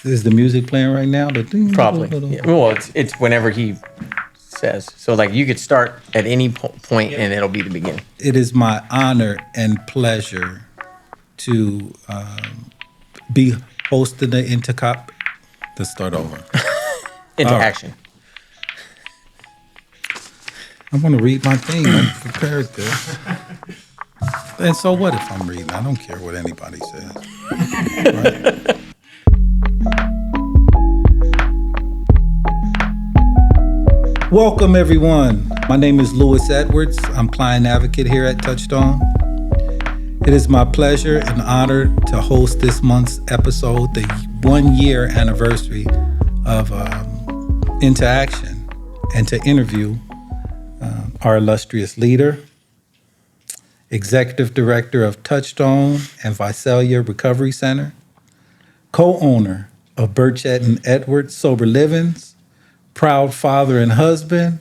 Is the music playing right now? Probably. Yeah. Well, it's whenever he says. So, like, you could start at any point, and it'll be the beginning. It is my honor and pleasure to be hosting the Intercop. Let's start over. Into action. I want to read my thing. I'm prepared this. And so what if I'm reading? I don't care what anybody says. Right? Welcome, everyone. My name is Louis Edwards. I'm client advocate here at Touchstone. It is my pleasure and honor to host this month's episode, the 1-year anniversary of Into Action, and to interview our illustrious leader, Executive Director of Touchstone and Visalia Recovery Center, co-owner of Burchett and Edwards Sober Livings, proud father and husband,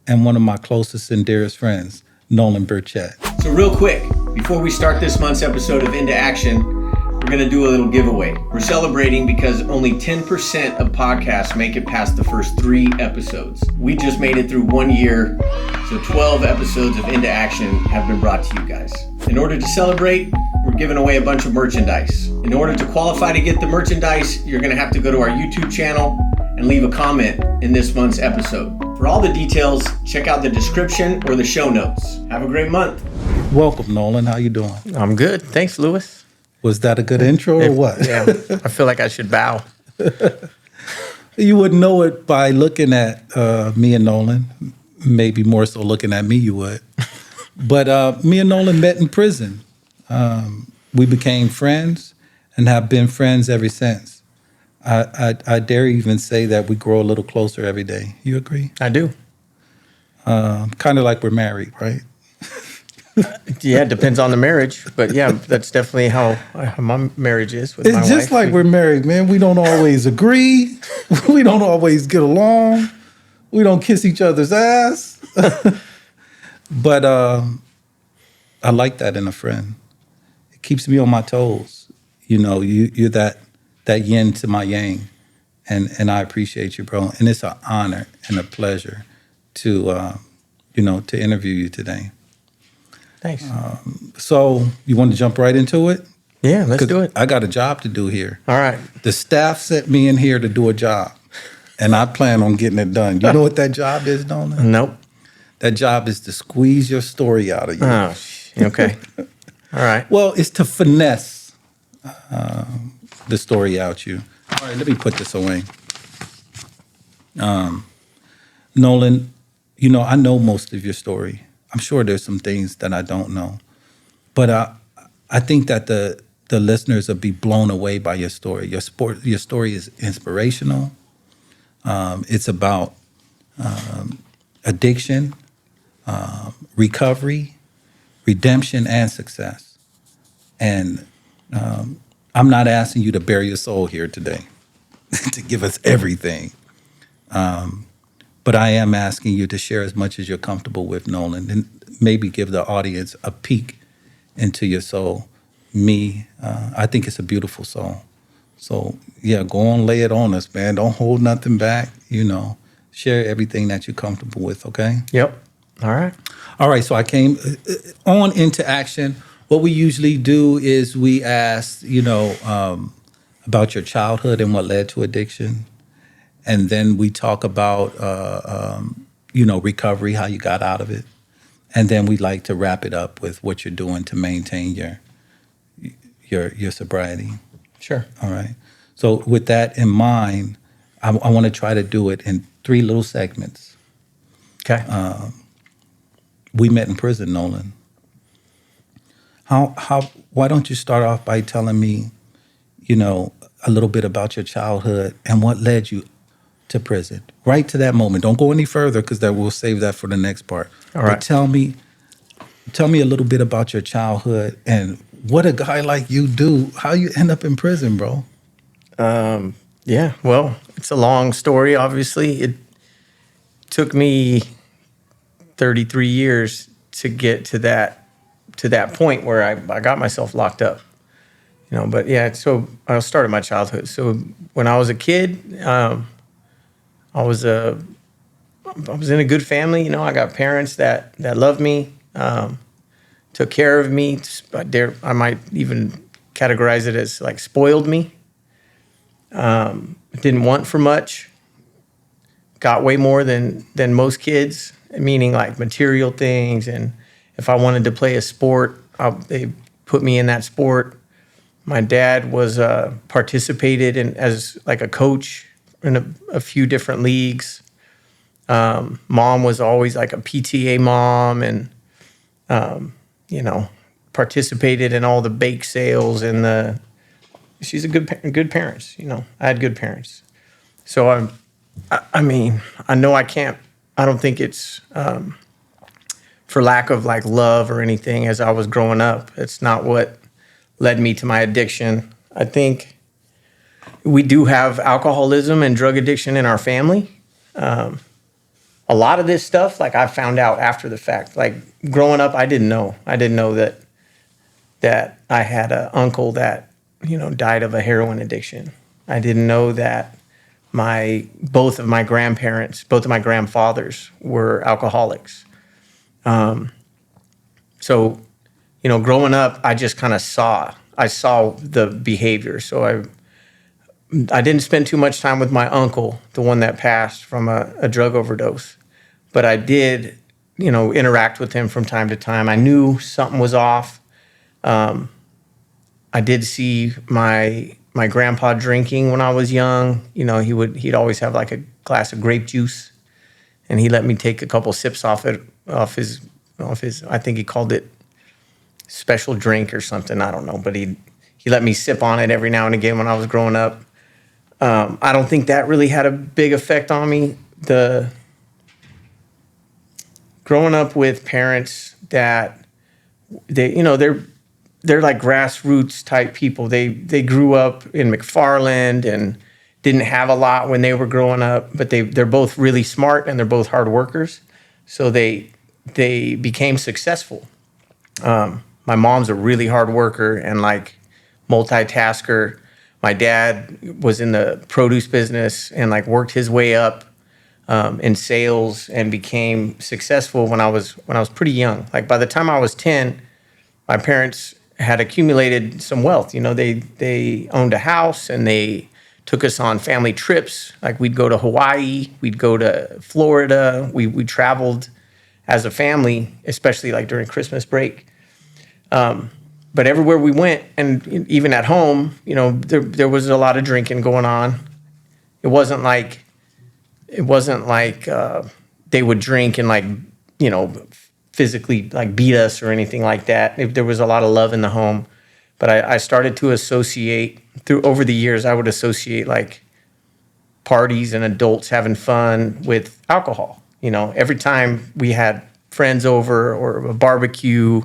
and one of my closest and dearest friends, Nolen Burchett. So real quick, before we start this month's episode of Into Action, we're going to do a little giveaway. We're celebrating because only 10% of podcasts make it past the first 3 episodes. We just made it through 1 year, so 12 episodes of Into Action have been brought to you guys. In order to celebrate, we're giving away a bunch of merchandise. In order to qualify to get the merchandise, you're going to have to go to our YouTube channel and leave a comment in this month's episode. For all the details, check out the description or the show notes. Have a great month. Welcome, Nolen. How you doing? I'm good. Thanks, Louis. Was that a good intro or what? Yeah, I feel like I should bow. You wouldn't know it by looking at me and Nolen. Maybe more so looking at me, you would. But me and Nolen met in prison. We became friends and have been friends ever since. I dare even say that we grow a little closer every day. You agree? I do. Kind of like we're married, right? Yeah, it depends on the marriage. But yeah, that's definitely how my marriage is with my wife. It's just like we're married, man. We don't always agree. We don't always get along. We don't kiss each other's ass. But I like that in a friend. It keeps me on my toes. You know, you're that yin to my yang. And I appreciate you, bro. And it's an honor and a pleasure to, to interview you today. Thanks. So you want to jump right into it? Yeah, let's do it. I got a job to do here. All right. The staff sent me in here to do a job, and I plan on getting it done. You know what that job is, Nolen? Nope. That job is to squeeze your story out of you. Oh, okay. All right. Well, it's to finesse the story out you. All right, let me put this away. Nolen, I know most of your story. I'm sure there's some things that I don't know. But I think that the listeners will be blown away by your story. Your story is inspirational. It's about addiction, recovery, redemption, and success. And I'm not asking you to bare your soul here today to give us everything. But I am asking you to share as much as you're comfortable with, Nolen, and maybe give the audience a peek into your soul. I think it's a beautiful soul. So, yeah, go on, lay it on us, man. Don't hold nothing back, Share everything that you're comfortable with, okay? Yep. All right. All right, so I came on Into Action. What we usually do is we ask, about your childhood and what led to addiction. And then we talk about, recovery, how you got out of it. And then we like to wrap it up with what you're doing to maintain your sobriety. Sure. All right. So with that in mind, I want to try to do it in 3 little segments. Okay. We met in prison, Nolen. Why don't you start off by telling me, a little bit about your childhood and what led you to prison, right to that moment. Don't go any further because we'll save that for the next part. All right. But tell me a little bit about your childhood and what a guy like you do, how you end up in prison, bro. Yeah, well, it's a long story, obviously. It took me 33 years to get to that point where I got myself locked up. But yeah, so I started my childhood. So when I was a kid, I was in a good family. I got parents that loved me, took care of me. But I might even categorize it as like spoiled me. Didn't want for much. Got way more than most kids, meaning like material things. And if I wanted to play a sport, they put me in that sport. My dad was participated in as like a coach in a few different leagues. Mom was always like a PTA mom, and participated in all the bake sales and she's a good parents. I had good parents. So I mean, I know I can't. I don't think it's for lack of like love or anything. As I was growing up, it's not what led me to my addiction. I think we do have alcoholism and drug addiction in our family. A lot of this stuff, like I found out after the fact. Like growing up, I didn't know. I didn't know that I had an uncle that died of a heroin addiction. I didn't know that both of my grandfathers were alcoholics. So growing up, I just kind of saw the behavior. So I didn't spend too much time with my uncle, the one that passed from a drug overdose, but I did, interact with him from time to time. I knew something was off. I did see my grandpa drinking when I was young. He'd always have like a glass of grape juice, and he let me take a couple sips off his. I think he called it special drink or something. I don't know, but he let me sip on it every now and again when I was growing up. I don't think that really had a big effect on me. Growing up with parents that they're like grassroots type people. They grew up in McFarland and didn't have a lot when they were growing up, but they're both really smart and they're both hard workers. So they became successful. My mom's a really hard worker and like multitasker. My dad was in the produce business and like worked his way up in sales and became successful when I was pretty young. Like by the time I was 10, my parents had accumulated some wealth. They owned a house and they took us on family trips. Like we'd go to Hawaii, we'd go to Florida. We traveled as a family, especially like during Christmas break. But everywhere we went, and even at home, there was a lot of drinking going on. It wasn't like they would drink and like, physically like beat us or anything like that. There was a lot of love in the home. But I started to associate over the years, I would associate like parties and adults having fun with alcohol. Every time we had friends over or a barbecue,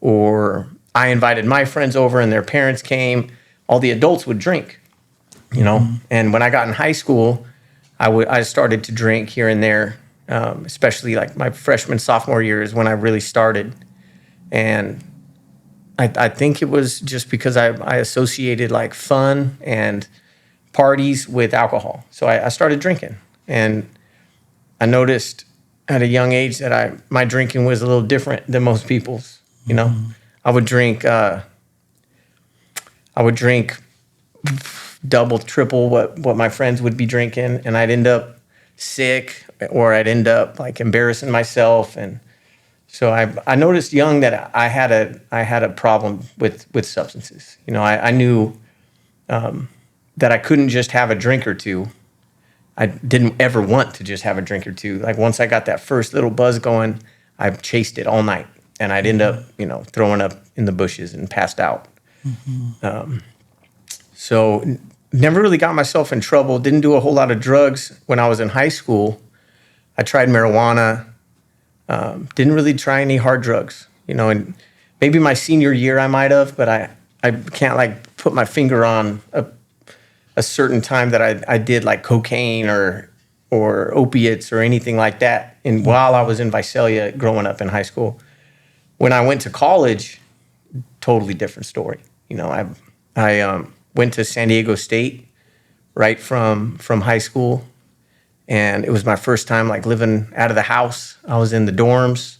or I invited my friends over and their parents came, all the adults would drink, And when I got in high school, I started to drink here and there, especially like my freshman, sophomore year is when I really started. And I think it was just because I associated like fun and parties with alcohol. So I started drinking, and I noticed at a young age that my drinking was a little different than most people's. I would drink double, triple what my friends would be drinking, and I'd end up sick or I'd end up like embarrassing myself. And so I noticed young that I had a problem with substances. I knew that I couldn't just have a drink or two. I didn't ever want to just have a drink or two. Like once I got that first little buzz going, I chased it all night, and I'd end up throwing up in the bushes and passed out. So never really got myself in trouble. Didn't do a whole lot of drugs when I was in high school. I tried marijuana. Didn't really try any hard drugs, and maybe my senior year I might have, but I can't like put my finger on a certain time that I did like cocaine or opiates or anything like that. And while I was in Visalia growing up in high school, when I went to college, totally different story. I went to San Diego State right from high school, and it was my first time like living out of the house. I was in the dorms,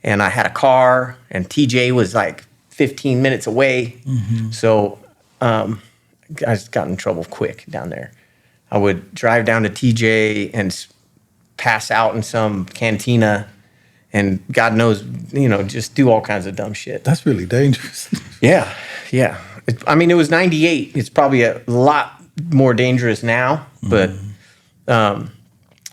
and I had a car, and TJ was like 15 minutes away. So I just got in trouble quick down there. I would drive down to TJ and pass out in some cantina, and God knows, just do all kinds of dumb shit. That's really dangerous. Yeah. It was 98. It's probably a lot more dangerous now, but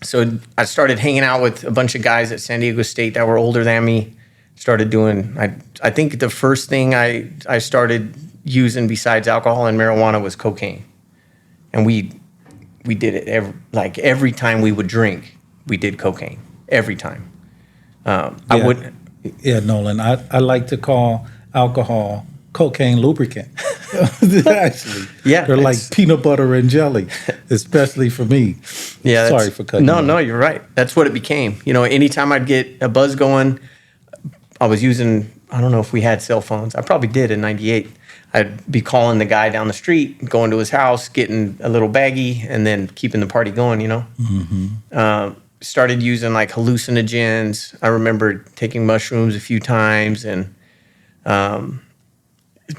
so I started hanging out with a bunch of guys at San Diego State that were older than me. Started doing, I think the first thing I started using besides alcohol and marijuana was cocaine. And we did it every time we would drink, we did cocaine. Every time. I wouldn't. Yeah, Nolan, I like to call alcohol cocaine lubricant. Actually. Yeah. They're like peanut butter and jelly, especially for me. Yeah. Sorry for cutting you off. No, you're right. That's what it became. Anytime I'd get a buzz going, I was using, I don't know if we had cell phones. I probably did in 98. I'd be calling the guy down the street, going to his house, getting a little baggie, and then keeping the party going, Started using like hallucinogens. I remember taking mushrooms a few times, and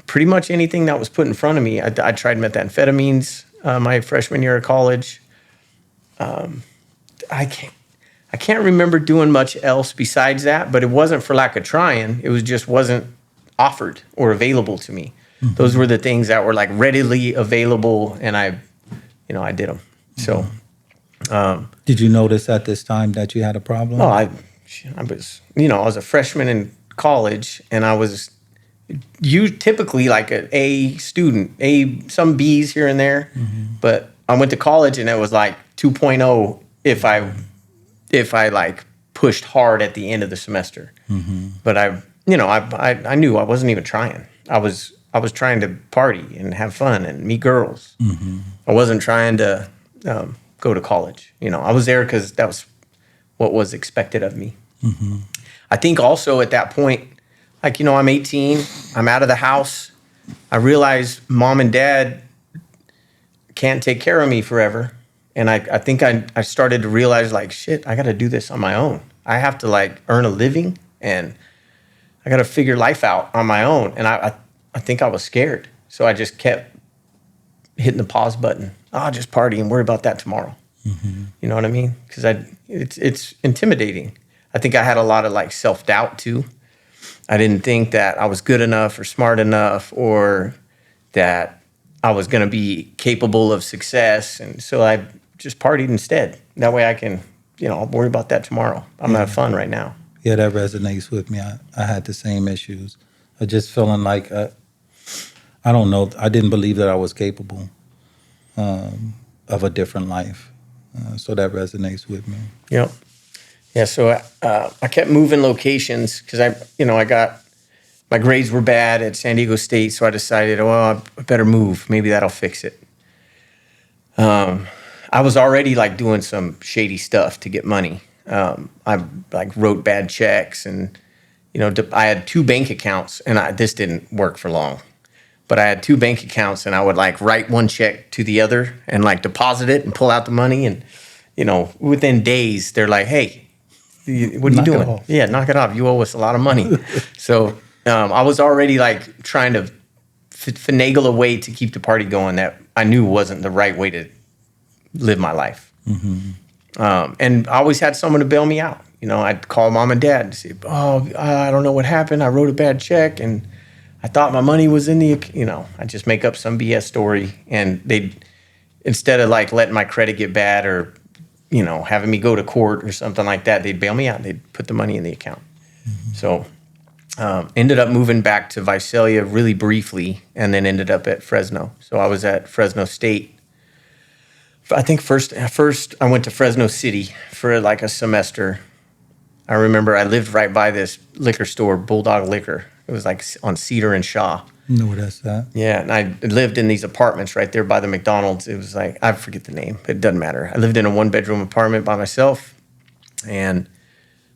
pretty much anything that was put in front of me. I tried methamphetamines my freshman year of college. I can't remember doing much else besides that, but it wasn't for lack of trying. It was just wasn't offered or available to me. Those were the things that were like readily available, and I did them. So, did you notice at this time that you had a problem? well, I was, I was a freshman in college, and I was typically like an A student, some B's here and there, but I went to college and it was like 2.0 if I like pushed hard at the end of the semester. But I knew I wasn't even trying. I was trying to party and have fun and meet girls. I wasn't trying to go to college. I was there because that was what was expected of me. I think also at that point, like, I'm 18, I'm out of the house. I realize mom and dad can't take care of me forever. And I think I started to realize, like, shit, I got to do this on my own. I have to, like, earn a living, and I got to figure life out on my own. And I think I was scared. So I just kept hitting the pause button. I'll just party and worry about that tomorrow. You know what I mean? Because it's intimidating. I think I had a lot of, like, self-doubt, too. I didn't think that I was good enough or smart enough or that I was going to be capable of success. And so I just partied instead. That way I can, I'll worry about that tomorrow. I'm going to have fun right now. Yeah, that resonates with me. I had the same issues. I just feeling like, I don't know, I didn't believe that I was capable of a different life. So that resonates with me. Yep. Yeah, so I kept moving locations because I got, my grades were bad at San Diego State, so I decided, I better move. Maybe that'll fix it. I was already like doing some shady stuff to get money. I like wrote bad checks, and I had 2 bank accounts, and this didn't work for long. But I had 2 bank accounts, and I would like write one check to the other and like deposit it and pull out the money, and within days they're like, hey. What are you doing? Yeah, knock it off. You owe us a lot of money. So I was already like trying to finagle a way to keep the party going that I knew wasn't the right way to live my life. And I always had someone to bail me out. I'd call mom and dad and say, I don't know what happened. I wrote a bad check and I thought my money was in the, I'd just make up some BS story, and instead of like letting my credit get bad or having me go to court or something like that, they'd bail me out. They'd put the money in the account. So ended up moving back to Visalia really briefly, and then ended up at Fresno. So I was at Fresno State. I think first I went to Fresno City for like a semester. I remember I lived right by this liquor store, Bulldog Liquor. It was like on Cedar and Shaw. No, what that's that. Yeah, and I lived in these apartments right there by the McDonald's. It was like, I forget the name. It doesn't matter. I lived in a 1-bedroom apartment by myself, and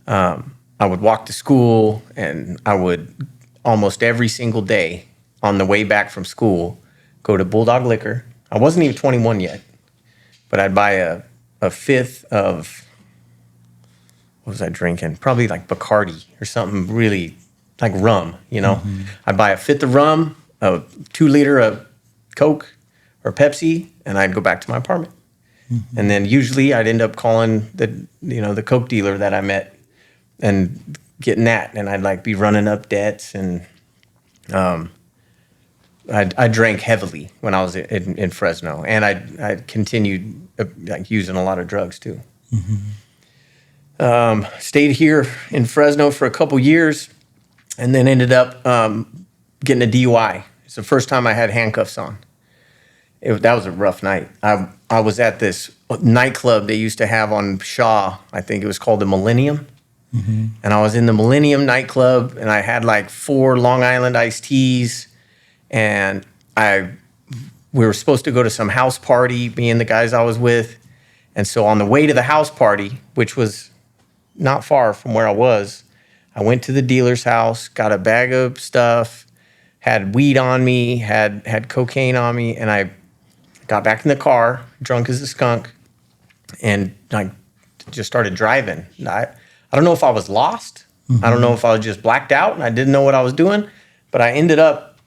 I would walk to school, and I would almost every single day on the way back from school go to Bulldog Liquor. I wasn't even 21 yet, but I'd buy a fifth of, what was I drinking? Probably like Bacardi or something really like rum, you know? I'd buy a fifth of rum, a 2 liter of Coke or Pepsi, and I'd go back to my apartment. And then usually I'd end up calling the Coke dealer that I met and getting that, and I'd like be running up debts, and I drank heavily when I was in Fresno, and I continued like using a lot of drugs too. Stayed here in Fresno for a couple years, and then ended up getting a DUI. It's the first time I had handcuffs on. That was a rough night. I was at this nightclub they used to have on Shaw. I think it was called the Millennium. And I was in the Millennium nightclub, and I had like 4 Long Island iced teas, and we were supposed to go to some house party, me and the guys I was with. And so on the way to the house party, which was not far from where I was, I went to the dealer's house, got a bag of stuff, had weed on me, had cocaine on me, and I got back in the car, drunk as a skunk, and I just started driving. I don't know if I was lost. I don't know if I was just blacked out and I didn't know what I was doing, but I ended up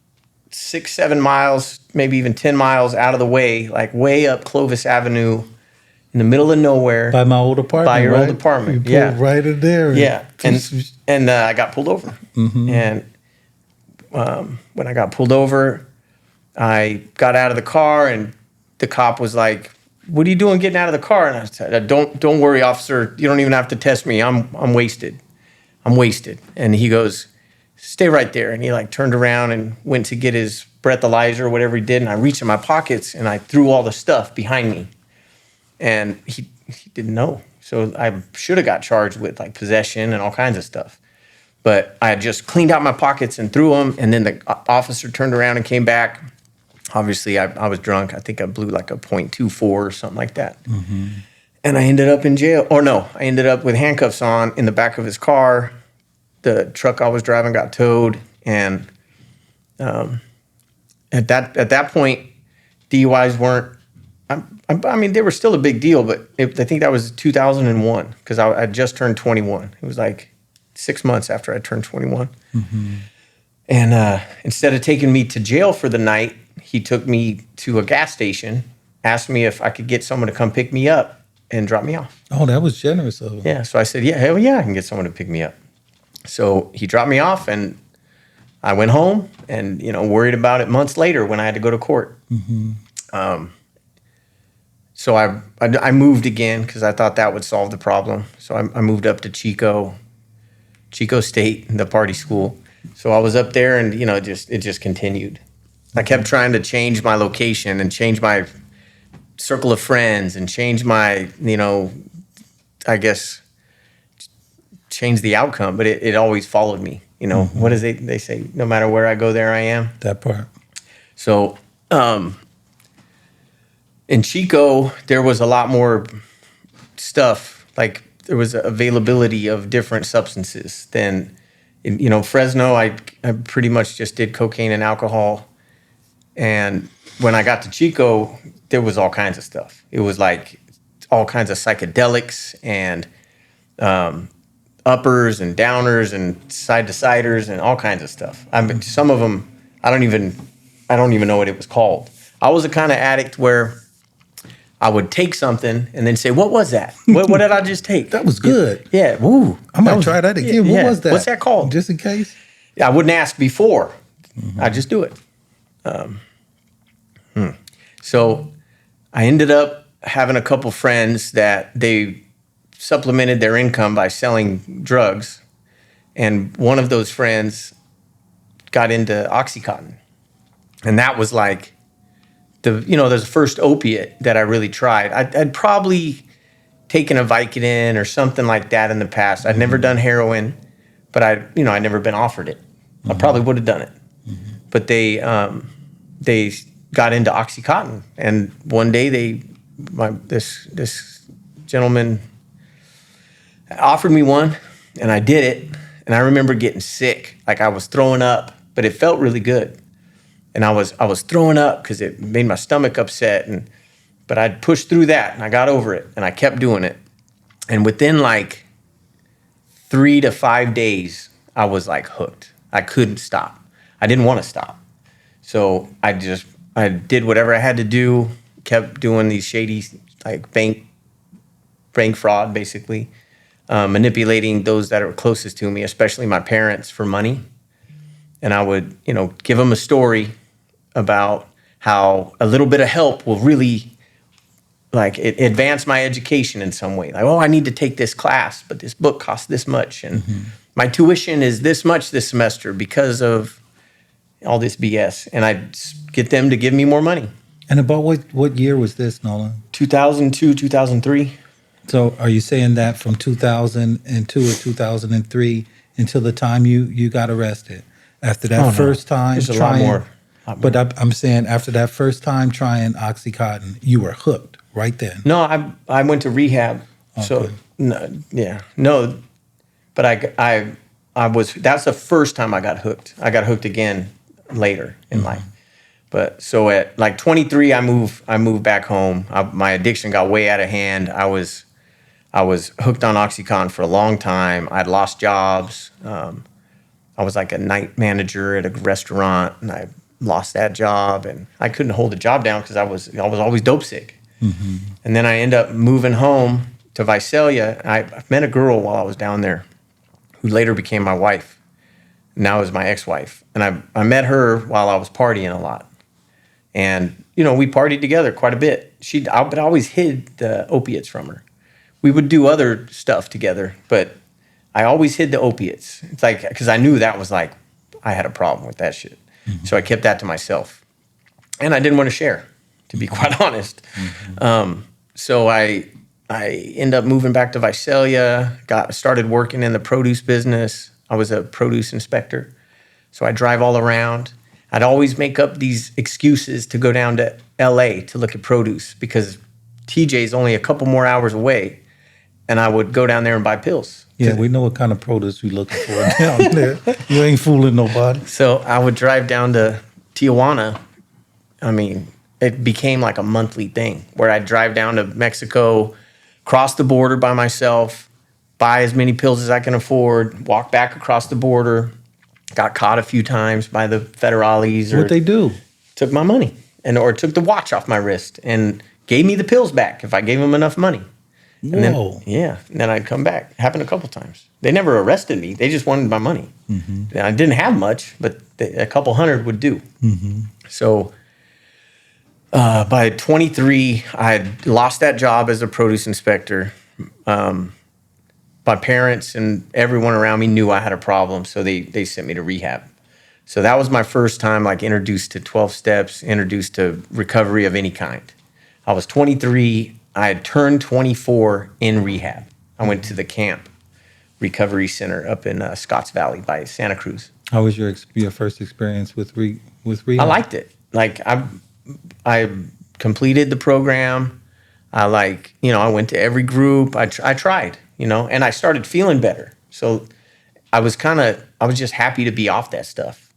6-7 miles, maybe even 10 miles out of the way, like way up Clovis Avenue in the middle of nowhere. By my old apartment, By your right? old apartment, You pulled right in there. Yeah, and I got pulled over. And when I got pulled over, I got out of the car, and the cop was like, "What are you doing getting out of the car?" And I said, "Don't worry, officer. You don't even have to test me. I'm wasted. I'm wasted." And he goes, "Stay right there." And he like turned around and went to get his breathalyzer or whatever he did. And I reached in my pockets and I threw all the stuff behind me. And he didn't know. So I should have got charged with like possession and all kinds of stuff. But I had just cleaned out my pockets and threw them. And then the officer turned around and came back. Obviously, I was drunk. I think I blew like a .24 or something like that. And I ended up in jail. Or no, I ended up with handcuffs on in the back of his car. The truck I was driving got towed. And at that point, DUIs weren't, I mean, they were still a big deal, but I think that was 2001 because I just turned 21. It was like 6 months after I turned 21. And instead of taking me to jail for the night, he took me to a gas station, asked me if I could get someone to come pick me up and drop me off. Oh, that was generous of him. Yeah, so I said, yeah, hell yeah, I can get someone to pick me up. So he dropped me off, and I went home and, worried about it months later when I had to go to court. So I moved again because I thought that would solve the problem. So I moved up to Chico State, the party school. So I was up there, and it just continued. I kept trying to change my location and change my circle of friends and change my, I guess, change the outcome. But it always followed me. What does they say? No matter where I go, there I am. That part. So in Chico, there was a lot more stuff. Like there was availability of different substances than in Fresno. I pretty much just did cocaine and alcohol. And when I got to Chico, there was all kinds of stuff. It was like all kinds of psychedelics and uppers and downers and side-to-siders and all kinds of stuff. I mean, some of them, I don't even know what it was called. I was the kind of addict where I would take something and then say, "What was that? What did I just take?" That was good. Yeah. Woo. I might try that again. What was that? What's that called? Just in case. I wouldn't ask before. I'd just do it. So I ended up having a couple friends that they supplemented their income by selling drugs. And one of those friends got into Oxycontin. And that was like the first opiate that I really tried. I'd probably taken a Vicodin or something like that in the past. I'd never done heroin, but I'd never been offered it. I probably would have done it. But they got into Oxycontin, and one day this gentleman offered me one, and I did it, and I remember getting sick, like I was throwing up, but it felt really good. and I was throwing up because it made my stomach upset. But I'd pushed through that, and I got over it, and I kept doing it. And within like 3 to 5 days, I was like hooked. I couldn't stop. I didn't want to stop. So I did whatever I had to do, kept doing these shady, like bank fraud, basically, manipulating those that are closest to me, especially my parents, for money. And I would, give them a story about how a little bit of help will really, like, it advance my education in some way. Like, I need to take this class, but this book costs this much, and my tuition is this much this semester because of all this BS. And I'd get them to give me more money. And about what year was this, Nolen? 2002, 2003. So are you saying that from 2002 or 2003 until the time you got arrested? After that first time There's trying, a lot more. But I'm saying after that first time trying Oxycontin, you were hooked right then. No, I went to rehab. Okay. So no, but I was, that's the first time I got hooked. I got hooked again later in life. But so at like 23, I moved back home. My addiction got way out of hand. I was hooked on Oxycontin for a long time. I'd lost jobs. I was like a night manager at a restaurant, and I lost that job, and I couldn't hold the job down because I was always dope sick. And then I ended up moving home to Visalia. I met a girl while I was down there who later became my wife. Now is my ex-wife. And I met her while I was partying a lot. And, we partied together quite a bit. But I always hid the opiates from her. We would do other stuff together, but I always hid the opiates. It's like, because I knew that was like, I had a problem with that shit. So I kept that to myself. And I didn't want to share, to be quite honest. So I ended up moving back to Visalia, started working in the produce business. I was a produce inspector. So I drive all around. I'd always make up these excuses to go down to LA to look at produce because TJ's only a couple more hours away. And I would go down there and buy pills. Yeah, we know what kind of produce we're looking for down there. You ain't fooling nobody. So I would drive down to Tijuana. I mean, it became like a monthly thing where I'd drive down to Mexico, cross the border by myself, buy as many pills as I can afford, walk back across the border. Got caught a few times by the federales. What'd they do? Took my money or took the watch off my wrist and gave me the pills back if I gave them enough money. Whoa. And then I'd come back. Happened a couple times. They never arrested me. They just wanted my money. I didn't have much, but a couple hundred would do. So by 23, I had lost that job as a produce inspector. My parents and everyone around me knew I had a problem, so they sent me to rehab. So that was my first time introduced to 12 steps, introduced to recovery of any kind. I was 23. I had turned 24 in rehab. I went to the camp recovery center up in Scotts Valley by Santa Cruz. How was your first experience with rehab? I liked it. I completed the program. I went to every group. I tried, and I started feeling better. So I was just happy to be off that stuff.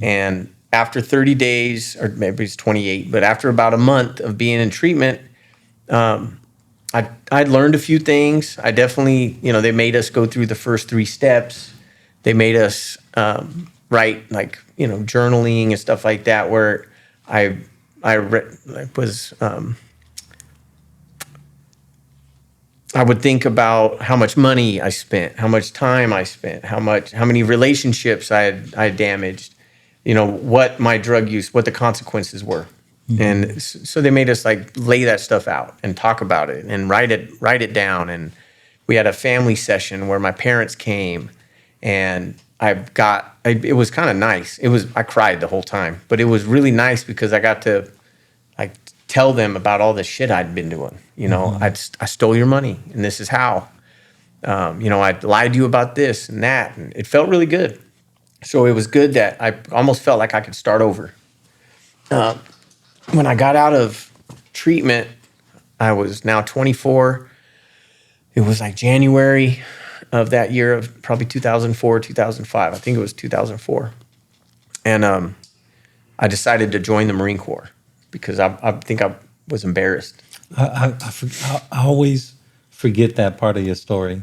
And after 30 days, or maybe it's 28, but after about a month of being in treatment, I'd learned a few things. I definitely, they made us go through the first 3 steps. They made us write journaling and stuff like that, where I would think about how much money I spent, how much time I spent, how many relationships I had damaged, what my drug use, what the consequences were. And so they made us lay that stuff out and talk about it and write it down. And we had a family session where my parents came, and it was kind of nice. I cried the whole time, but it was really nice because I got to tell them about all the shit I'd been doing. I stole your money, and this is how. I lied to you about this and that, and it felt really good. So it was good that I almost felt like I could start over. When I got out of treatment, I was now 24. It was January of that year of probably 2004, 2005. I think it was 2004. And I decided to join the Marine Corps because I think I was embarrassed. I always forget that part of your story,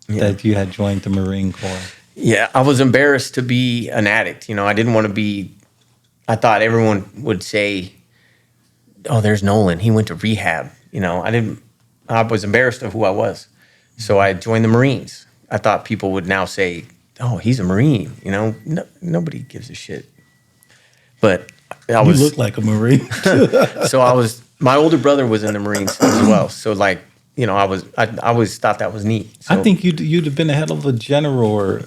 that you had joined the Marine Corps. Yeah, I was embarrassed to be an addict. I didn't want to be. I thought everyone would say, "Oh, there's Nolen. He went to rehab." I was embarrassed of who I was, so I joined the Marines. I thought people would now say, "Oh, he's a Marine." Nobody gives a shit. But I was. You look like a Marine. So I was. My older brother was in the Marines as well. So I always thought that was neat. So I think you'd have been a hell of a general, or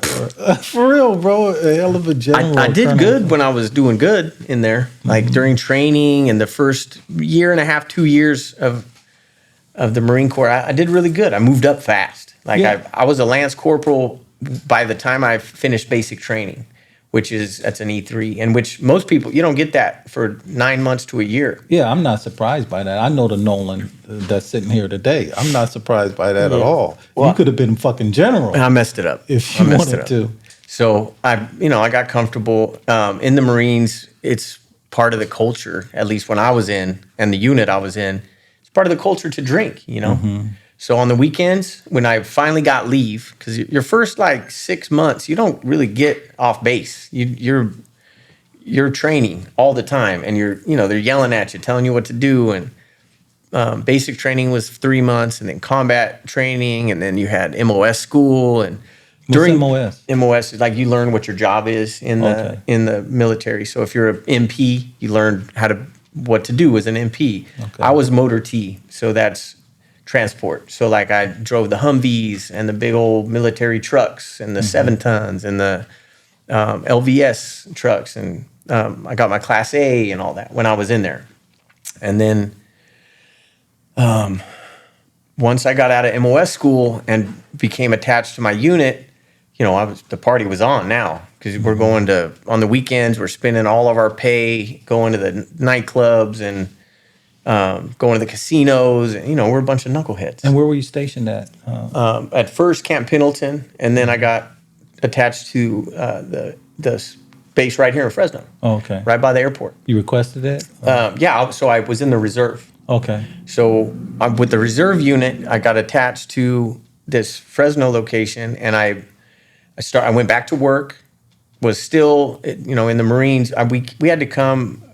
for real, bro, a hell of a general. I did good when I was doing good in there, like during training and the first year and a half, 2 years of the Marine Corps. I did really good. I moved up fast. I was a Lance Corporal by the time I finished basic training, that's an E3, and which most people, you don't get that for 9 months to a year. Yeah, I'm not surprised by that. I know the Nolen that's sitting here today. I'm not surprised by that at all. Well, you could have been fucking general. I messed it up. If you wanted to. So I got comfortable in the Marines. It's part of the culture, at least when I was in, and the unit I was in. It's part of the culture to drink, So on the weekends, when I finally got leave, because your first 6 months, you don't really get off base. You're training all the time, and they're yelling at you, telling you what to do. And basic training was 3 months, and then combat training, and then you had MOS school. And during MOS? MOS is you learn what your job is in the military. So if you're an MP, you learn what to do as an MP. Okay. I was motor T, so that's transport. So I drove the Humvees and the big old military trucks and the 7 tons and the LVS trucks, and I got my Class A and all that when I was in there. And then once I got out of MOS school and became attached to my unit, the party was on now, because we're going on the weekends, we're spending all of our pay going to the nightclubs and going to the casinos, and we're a bunch of knuckleheads. And where were you stationed at? At first, Camp Pendleton, and then I got attached to the base right here in Fresno. Oh, okay. Right by the airport. You requested it? So I was in the reserve. Okay. So with the reserve unit, I got attached to this Fresno location, and I went back to work. Was still in the Marines. We had to come.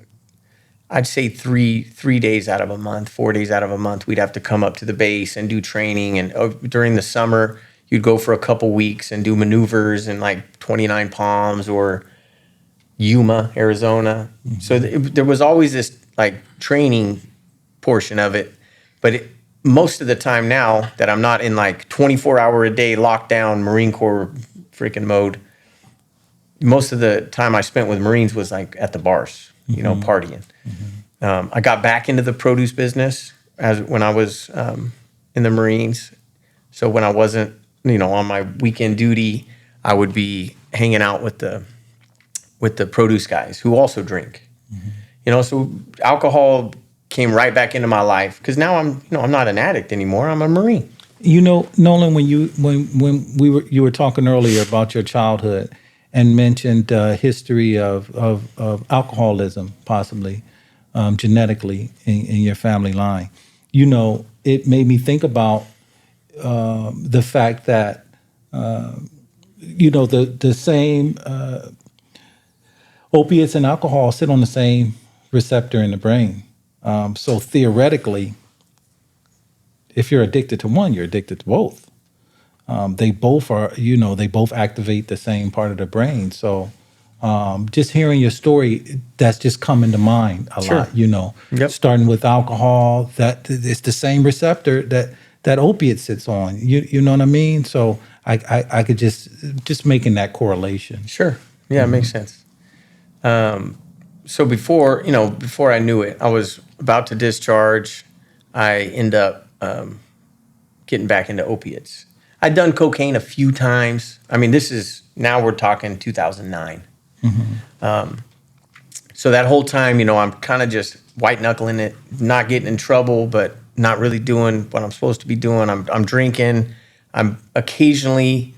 I'd say three days out of a month, 4 days out of a month, we'd have to come up to the base and do training. And during the summer, you'd go for a couple weeks and do maneuvers in 29 Palms or Yuma, Arizona. Mm-hmm. So there was always this training portion of it. But most of the time now that I'm not in 24-hour-a-day lockdown Marine Corps freaking mode, most of the time I spent with Marines was at the bars. Partying. Mm-hmm. I got back into the produce business when I was in the Marines. So when I wasn't, on my weekend duty, I would be hanging out with the produce guys who also drink. Mm-hmm. So alcohol came right back into my life, because now I'm not an addict anymore. I'm a Marine. Nolen, when you were talking earlier about your childhood, and mentioned history of alcoholism, possibly genetically in your family line. It made me think about the fact that the same opiates and alcohol sit on the same receptor in the brain. So theoretically, if you're addicted to one, you're addicted to both. They both are, they both activate the same part of the brain. So just hearing your story, that's just coming to mind a lot, Yep. Starting with alcohol, that it's the same receptor that opiate sits on. You know what I mean? So I could just making that correlation. Sure. Yeah, it makes sense. So before I knew it, I was about to discharge. I end up getting back into opiates. I'd done cocaine a few times. I mean, now we're talking 2009. Mm-hmm. So that whole time, I'm kind of just white knuckling it, not getting in trouble, but not really doing what I'm supposed to be doing. I'm drinking. I'm occasionally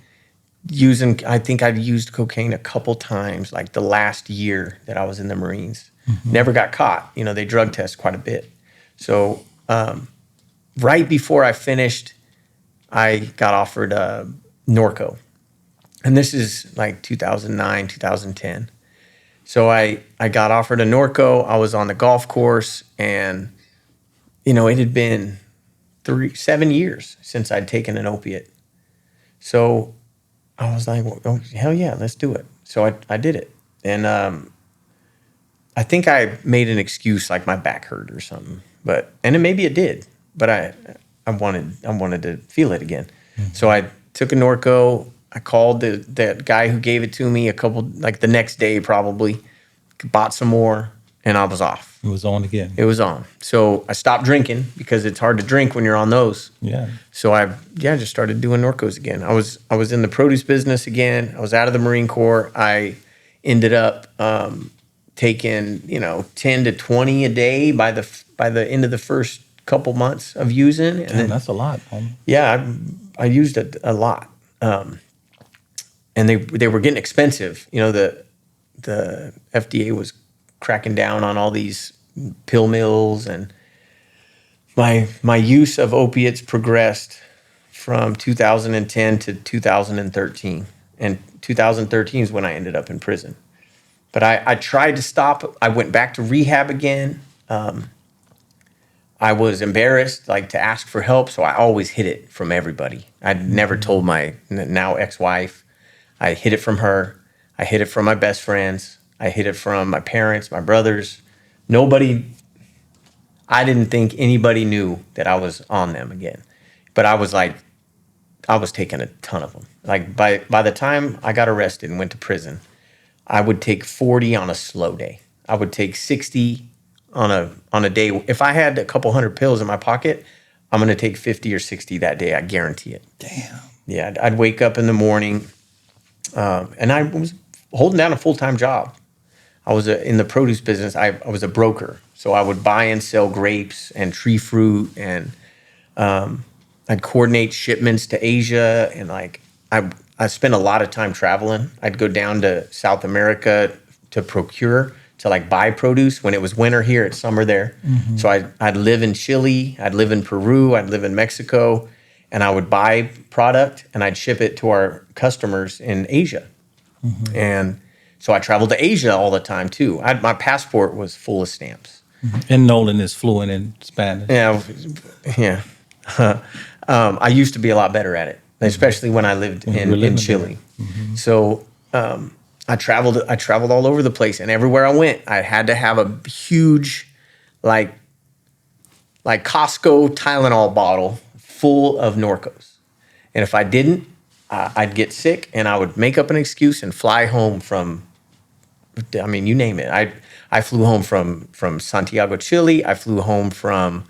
using, I think I've used cocaine a couple times, the last year that I was in the Marines. Never got caught. They drug test quite a bit. So right before I finished, I got offered Norco. And this is like 2009, 2010. So I got offered a Norco. I was on the golf course, and, it had been 7 years since I'd taken an opiate. So I was like, well, oh, hell yeah, let's do it. So I did it. And I think I made an excuse like my back hurt or something. And maybe it did, but I wanted to feel it again. So I took a Norco. I called that guy who gave it to me the next day probably, bought some more, and I was off. It was on again. It was on. So I stopped drinking because it's hard to drink when you're on those. Yeah. So I just started doing Norcos again. I was in the produce business again. I was out of the Marine Corps. I ended up taking 10 to 20 a day by the end of the first couple months of using. And Damn, that's a lot, homie. Yeah, I used it a lot. And they were getting expensive. The FDA was cracking down on all these pill mills, and my use of opiates progressed from 2010 to 2013. And 2013 is when I ended up in prison. But I tried to stop. I went back to rehab again. I was embarrassed, to ask for help, so I always hid it from everybody. I'd never told my now ex-wife. I hid it from her. I hid it from my best friends. I hid it from my parents, my brothers. I didn't think anybody knew that I was on them again. But I was taking a ton of them. By the time I got arrested and went to prison, I would take 40 on a slow day. I would take 60 on a day. If I had a couple hundred pills in my pocket, I'm going to take 50 or 60 that day. I guarantee it. Damn. Yeah, I'd wake up in the morning, and I was holding down a full-time job. I was in the produce business. I was a broker, so I would buy and sell grapes and tree fruit, and I'd coordinate shipments to Asia, and I spent a lot of time traveling. I'd go down to South America to buy produce. When it was winter here, it's summer there. Mm-hmm. So I'd live in Chile, I'd live in Peru, I'd live in Mexico, and I would buy product and I'd ship it to our customers in Asia. Mm-hmm. And so I traveled to Asia all the time too. My passport was full of stamps. Mm-hmm. And Nolen is fluent in Spanish. Yeah. I used to be a lot better at it, especially when I lived in Chile. Mm-hmm. So I traveled all over the place, and everywhere I went, I had to have a huge, like Costco Tylenol bottle full of Norcos. And if I didn't, I'd get sick, and I would make up an excuse and fly home from, you name it. I flew home from Santiago, Chile. I flew home from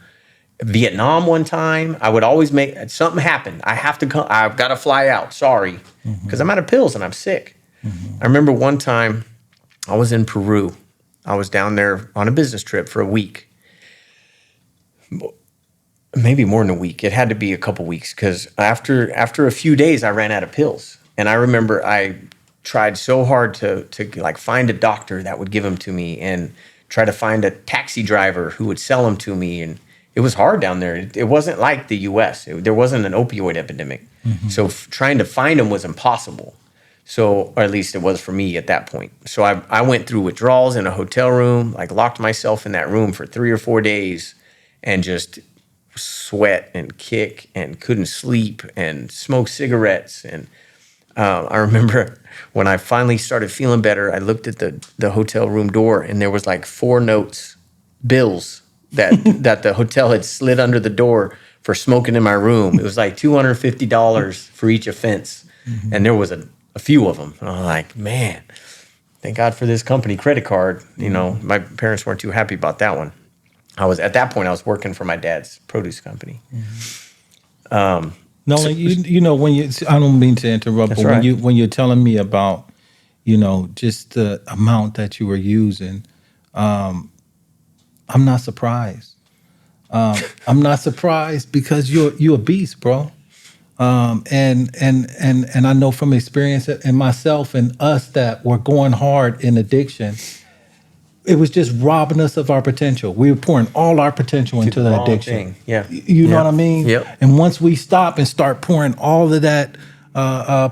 Vietnam one time. I would always something happen. I've got to fly out. Sorry, because I'm out of pills and I'm sick. Mm-hmm. I remember one time I was in Peru. I was down there on a business trip for a week. Maybe more than a week. It had to be a couple weeks, because after a few days, I ran out of pills. And I remember I tried so hard to find a doctor that would give them to me, and try to find a taxi driver who would sell them to me. And it was hard down there. It wasn't like the U.S. There wasn't an opioid epidemic. Mm-hmm. So trying to find them was impossible. So, or at least it was for me at that point. So I went through withdrawals in a hotel room, locked myself in that room for 3 or 4 days, and just sweat and kick and couldn't sleep and smoke cigarettes. And I remember when I finally started feeling better, I looked at the hotel room door, and there was 4 bills that the hotel had slid under the door for smoking in my room. It was $250 for each offense. Mm-hmm. And there was a few of them. And I'm like, man, thank God for this company credit card. Mm-hmm. My parents weren't too happy about that one. At that point, I was working for my dad's produce company. Mm-hmm. No, when I don't mean to interrupt, but right. when you're telling me about, just the amount that you were using, I'm not surprised. I'm not surprised, because you're a beast, bro. And I know from experience, and myself and us that were going hard in addiction, it was just robbing us of our potential. We were pouring all our potential into the wrong addiction. thing. Yeah. You know what I mean? Yep. And once we stop and start pouring all of that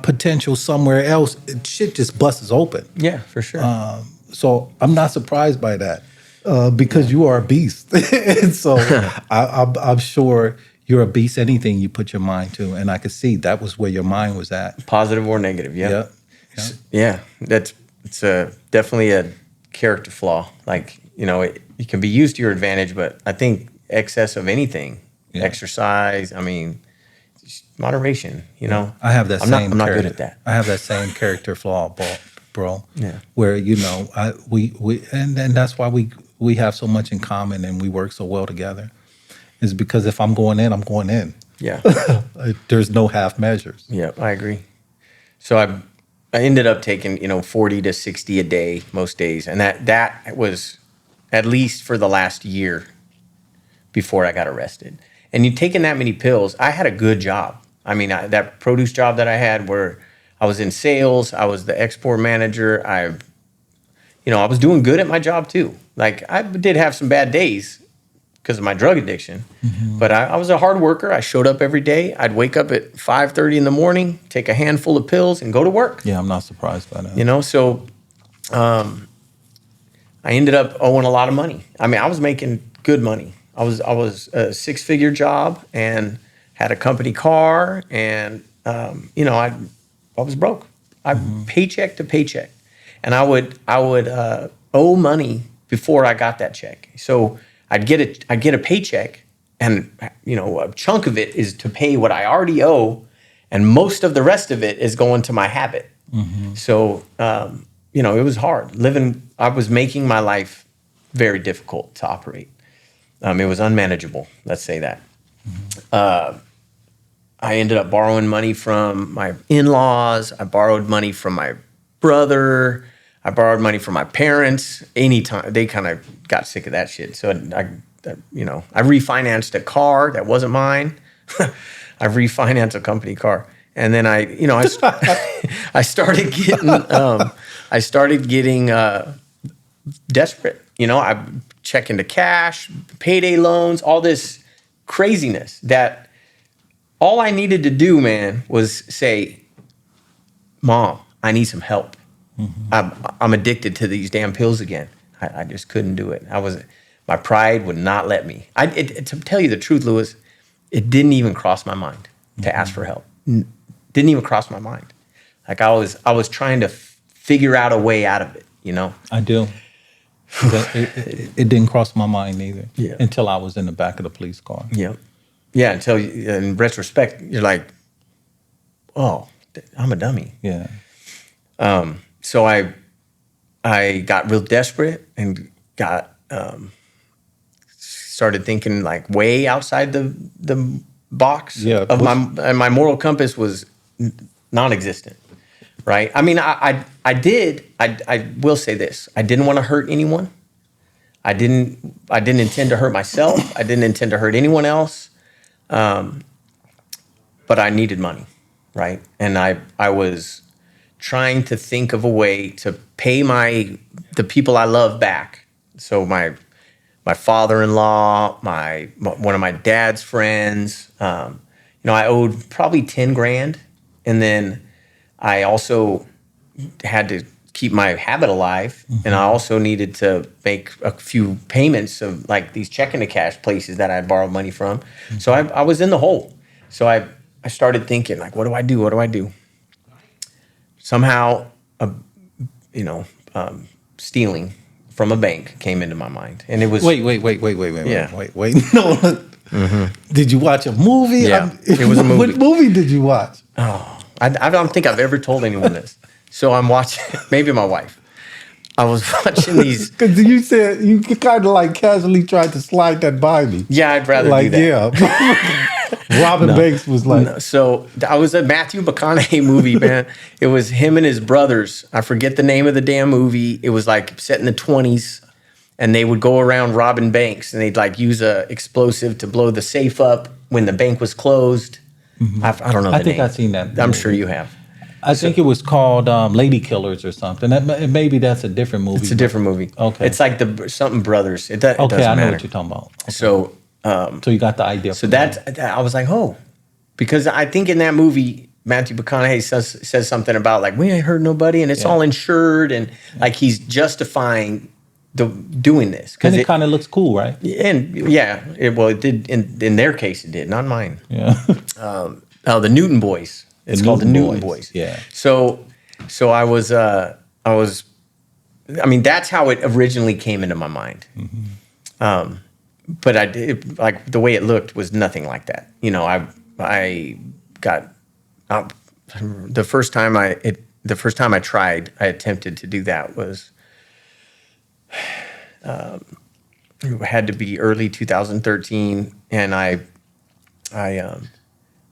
potential somewhere else, shit just busts open. Yeah, for sure. So I'm not surprised by that because you are a beast. And so I'm sure you're a beast anything you put your mind to. And I could see that was where your mind was at. Positive or negative, yeah. Yep. Yeah, it's definitely a character flaw. Like, it can be used to your advantage, but I think excess of anything, exercise, I mean, just moderation, I have that I'm not good at that. I have that same character flaw, bro. Yeah. Where and that's why we have so much in common and we work so well together. Is because if I'm going in, I'm going in. Yeah. There's no half measures. Yeah, I agree. So I ended up taking 40 to 60 a day most days, and that was at least for the last year before I got arrested. And you taking that many pills, I had a good job. I mean, that produce job that I had where I was in sales, I was the export manager. I was doing good at my job too. Like I did have some bad days because of my drug addiction, but I was a hard worker. I showed up every day. I'd wake up at 5:30 in the morning, take a handful of pills, and go to work. Yeah, I'm not surprised by that. So I ended up owing a lot of money. I mean, I was making good money. I was a 6-figure job and had a company car, and I was broke. I paycheck to paycheck, and I would owe money before I got that check. So I'd get a paycheck, and a chunk of it is to pay what I already owe, and most of the rest of it is going to my habit. So it was hard living. I was making my life very difficult to operate. It was unmanageable. Let's say that. I ended up borrowing money from my in-laws. I borrowed money from my brother. I borrowed money from my parents. Anytime they kind of got sick of that shit. So I refinanced a car that wasn't mine. I refinanced a company car, and then I started getting desperate. I check into cash, payday loans, all this craziness that. All I needed to do, man, was say, Mom, I need some help. I'm addicted to these damn pills again. I just couldn't do it. My pride would not let me. To tell you the truth, Louis, it didn't even cross my mind to ask for help. Didn't even cross my mind. Like I was trying to figure out a way out of it, I do. It didn't cross my mind either until I was in the back of the police car. Yeah. Yeah, until in retrospect, you're like, oh, I'm a dummy. Yeah. So I got real desperate and started thinking like way outside the box of my moral compass was non-existent, right? I mean, I will say this. I didn't want to hurt anyone. I didn't intend to hurt myself. I didn't intend to hurt anyone else. But I needed money, right? And I was trying to think of a way to pay the people I love back. So my father-in-law, one of my dad's friends, I owed probably 10 grand. And then I also had to keep my habit alive. And I also needed to make a few payments of like these checking to cash places that I had borrowed money from. So I was in the hole. So I started thinking like, what do I do? What do I do? Somehow, stealing from a bank came into my mind. And it was... Wait. No. Did you watch a movie? Yeah, it was a movie. What movie did you watch? Oh, I don't think I've ever told anyone this. So I'm watching, maybe my wife. I was watching these. Because you said you kind of like casually tried to slide that by me. Yeah, I'd rather do that. Yeah. Robin Banks was like. No, so I was a Matthew McConaughey movie, man. It was him and his brothers. I forget the name of the damn movie. It was like set in the 1920s. And they would go around robbing banks. And they'd like use a explosive to blow the safe up when the bank was closed. I don't know the name. I think I've seen that. I'm sure you have. I think it was called Lady Killers or something. Maybe that's a different movie. It's a different movie. Okay. It's like the something brothers. It doesn't Okay, I know matter. what you're talking about. Okay. So So you got the idea. so I was like, oh, because I think in that movie Matthew McConaughey says something about like we ain't hurt nobody and it's all insured and like he's justifying doing this and it kind of looks cool, right? And yeah, it did in their case it did, not mine. Yeah. The Newton Boys. It's called the Newton Boys. Yeah. So I was I mean that's how it originally came into my mind. Mm-hmm. But I did like the way it looked was nothing like that. You know, I got the first time I tried, I attempted to do that was it had to be early 2013, and I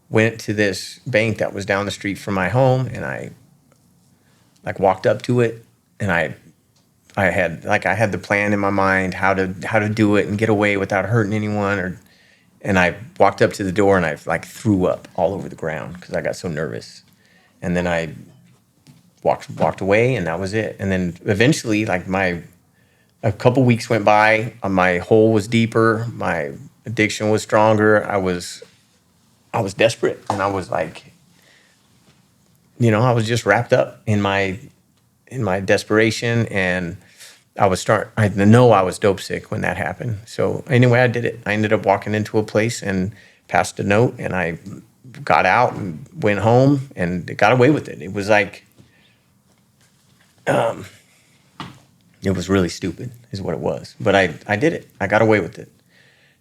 went to this bank that was down the street from my home, and I like walked up to it, and I had the plan in my mind how to do it and get away without hurting anyone, and I walked up to the door and I like threw up all over the ground because I got so nervous, and then I walked away, and that was it. And then eventually, like a couple weeks went by, my hole was deeper, my addiction was stronger. I was desperate, and I was like, you know, I was just wrapped up in my desperation, and I know I was dope sick when that happened. So anyway, I did it. I ended up walking into a place and passed a note, and I got out and went home and got away with it. It was like, it was really stupid is what it was. But I did it. I got away with it.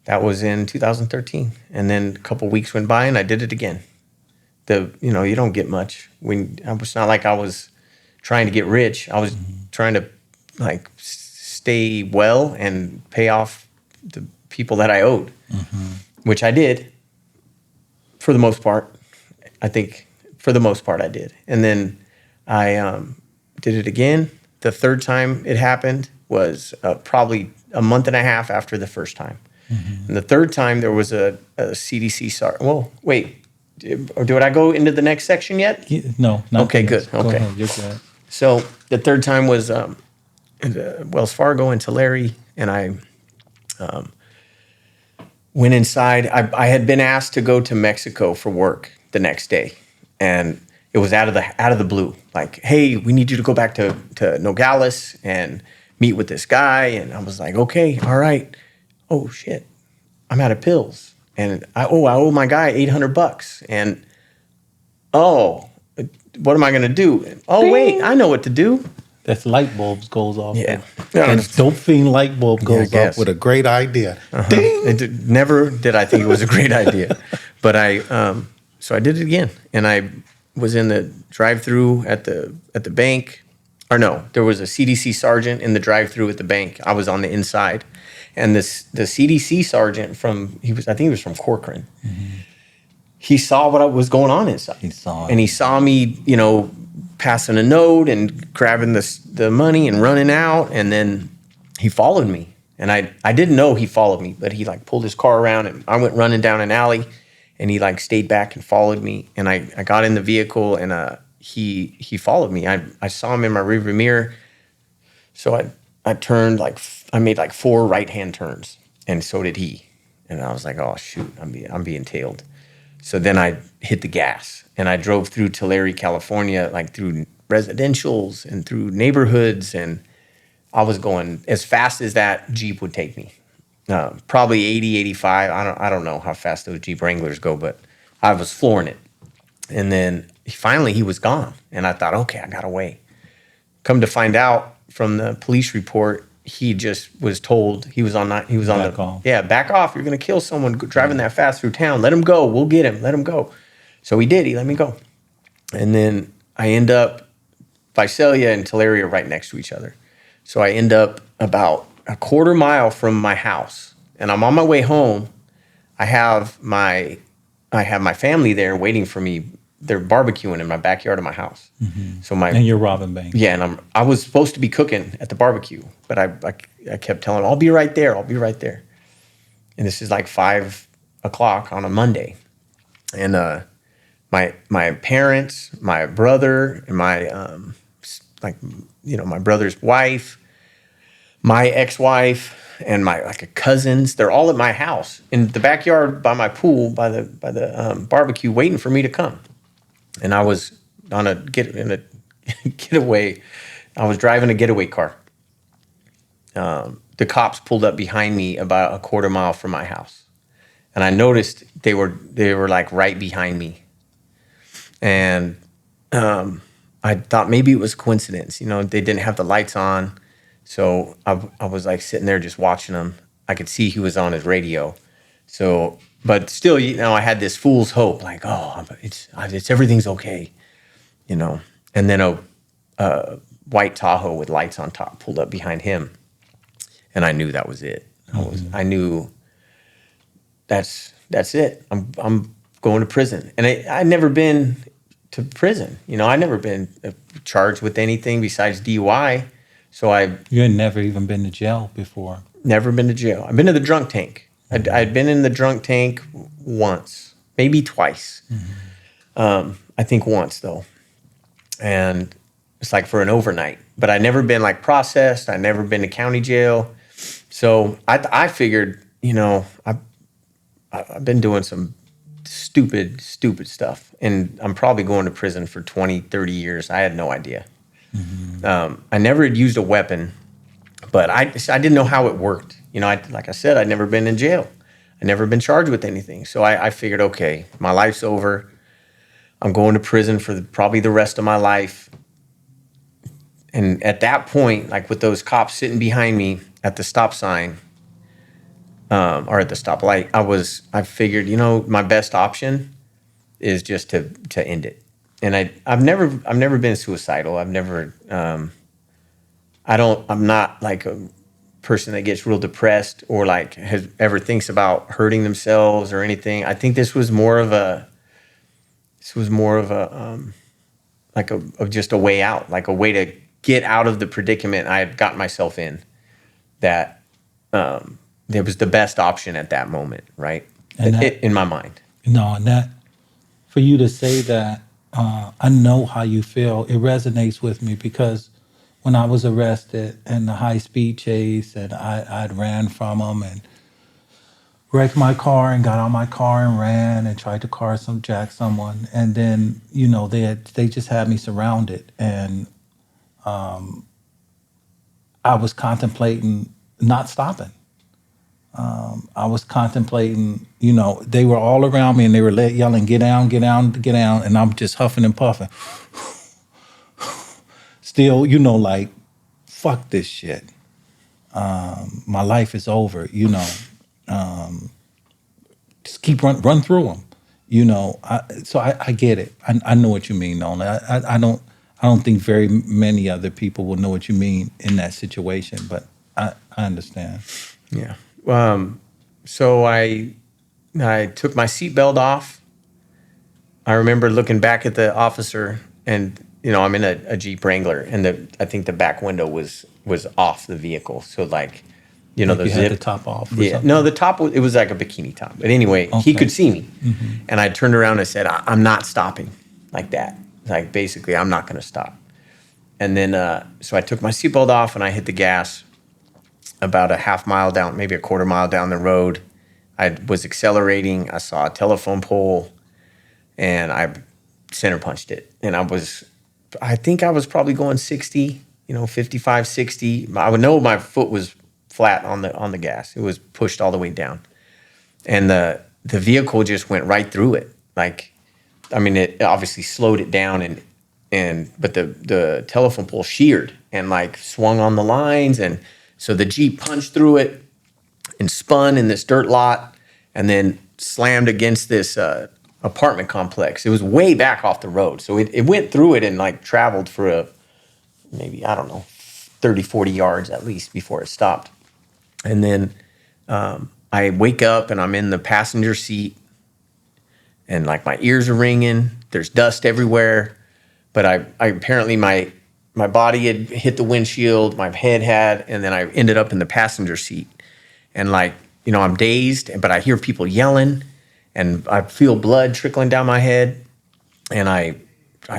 That was in 2013. And then a couple weeks went by and I did it again. You don't get much. It's not like I was trying to get rich. I was trying to like stay well and pay off the people that I owed, which I did for the most part. I think for the most part I did. And then I did it again. The third time it happened was probably a month and a half after the first time. Mm-hmm. And the third time there was a CDC sergeant. Well, wait, did I go into the next section yet? No. Okay, good. Go okay. ahead. You're good. So the third time was Wells Fargo in Tulare, and I went inside. I had been asked to go to Mexico for work the next day, and it was out of the blue. Like, hey, we need you to go back to Nogales and meet with this guy. And I was like, okay, all right. Oh shit, I'm out of pills, and I owe my guy $800. And what am I gonna do? Oh wait, I know what to do. That's light bulbs goes off. Yeah. And dope fiend light bulb goes off with a great idea. Ding! Never did I think it was a great idea, but so I did it again, and I was in the drive-through at the bank, or no, there was a CDC sergeant in the drive-through at the bank. I was on the inside, and the CDC sergeant I think he was from Corcoran. Mm-hmm. He saw what was going on inside. He saw me, passing a note and grabbing the money and running out, and then he followed me. And I didn't know he followed me, but he like pulled his car around, and I went running down an alley. And he like stayed back and followed me. And I got in the vehicle, and he followed me. I saw him in my rearview mirror. So I turned I made like 4 right-hand turns, and so did he. And I was like, oh shoot, I'm being tailed. So then I hit the gas, and I drove through Tulare, California, like through residentials and through neighborhoods, and I was going as fast as that Jeep would take me. Probably 80, 85. I don't know how fast those Jeep Wranglers go, but I was flooring it. And then finally he was gone. And I thought, okay, I got away. Come to find out from the police report, he just was told back off. Yeah, back off. You're going to kill someone driving that fast through town. Let him go. We'll get him. Let him go. So he did. He let me go. And then I end up, Visalia and Tulare are right next to each other. So I end up about a quarter mile from my house, and I'm on my way home. I have my family there waiting for me. They're barbecuing in my backyard of my house. Mm-hmm. And you're robbing banks. Yeah, and I was supposed to be cooking at the barbecue, but I kept telling them, I'll be right there. I'll be right there. And this is like 5 o'clock on a Monday, and my parents, my brother, and my my brother's wife, my ex-wife, and my cousins. They're all at my house in the backyard by my pool, by the barbecue, waiting for me to come. And I was on a getaway. I was driving a getaway car. The cops pulled up behind me about a quarter mile from my house, and I noticed they were like right behind me. And I thought maybe it was coincidence. They didn't have the lights on, so I was like sitting there just watching them. I could see he was on his radio. So, but still, I had this fool's hope, like, oh, it's everything's okay, And then a white Tahoe with lights on top pulled up behind him, and I knew that was it. I knew that's it. I'm going to prison, and I'd never been to prison. I'd never been charged with anything besides DUI. So You had never even been to jail before. Never been to jail. I've been to the drunk tank. I'd been in the drunk tank once, maybe twice. Mm-hmm. I think once though, and it's like for an overnight. But I'd never been like processed. I'd never been to county jail. So I figured, I've been doing some stupid stuff, and I'm probably going to prison for 20, 30 years. I had no idea. Mm-hmm. I never had used a weapon, but I didn't know how it worked. Like I said, I'd never been in jail. I'd never been charged with anything. So I figured, okay, my life's over. I'm going to prison for probably the rest of my life. And at that point, like with those cops sitting behind me at the stop sign, or at the stoplight, I figured, my best option is just to end it. And I've never been suicidal. I've never, I'm not like a person that gets real depressed or like has ever thinks about hurting themselves or anything. I think this was more of a just a way out, like a way to get out of the predicament I had gotten myself in. That it was the best option at that moment, right? In my mind. No, and that for you to say that, I know how you feel. It resonates with me because when I was arrested in the high-speed chase and I'd ran from them and wrecked my car and got out my car and ran and tried to jack someone. And then, they just had me surrounded. And I was contemplating not stopping. I was contemplating, they were all around me and they were yelling, get down, get down, get down. And I'm just huffing and puffing. Still, like, fuck this shit. My life is over, just keep run through them, So I get it. I know what you mean, Nolen. I don't think very many other people will know what you mean in that situation, but I understand. Yeah. So I took my seatbelt off. I remember looking back at the officer, and I'm in a Jeep Wrangler, and I think the back window was off the vehicle. So like, you had the top off. Yeah. No, the top it was like a bikini top. But anyway, okay. He could see me, mm-hmm. And I turned around and I said, "I'm not stopping," like that. Like basically, I'm not going to stop. And then so I took my seatbelt off and I hit the gas. About a half mile down, maybe a quarter mile down the road, I was accelerating. I saw a telephone pole, and I center punched it. And I think I was probably going 60, 55, 60. I would know my foot was flat on the gas. It was pushed all the way down, and the vehicle just went right through it. Like, I mean, it obviously slowed it down, but the telephone pole sheared and like swung on the lines. And so the Jeep punched through it and spun in this dirt lot and then slammed against this apartment complex. It was way back off the road. So it went through it and like traveled for maybe, 30, 40 yards at least before it stopped. And then I wake up and I'm in the passenger seat and like my ears are ringing. There's dust everywhere. But I apparently my body had hit the windshield, my head had, and then I ended up in the passenger seat. And like, I'm dazed, but I hear people yelling, and I feel blood trickling down my head. And I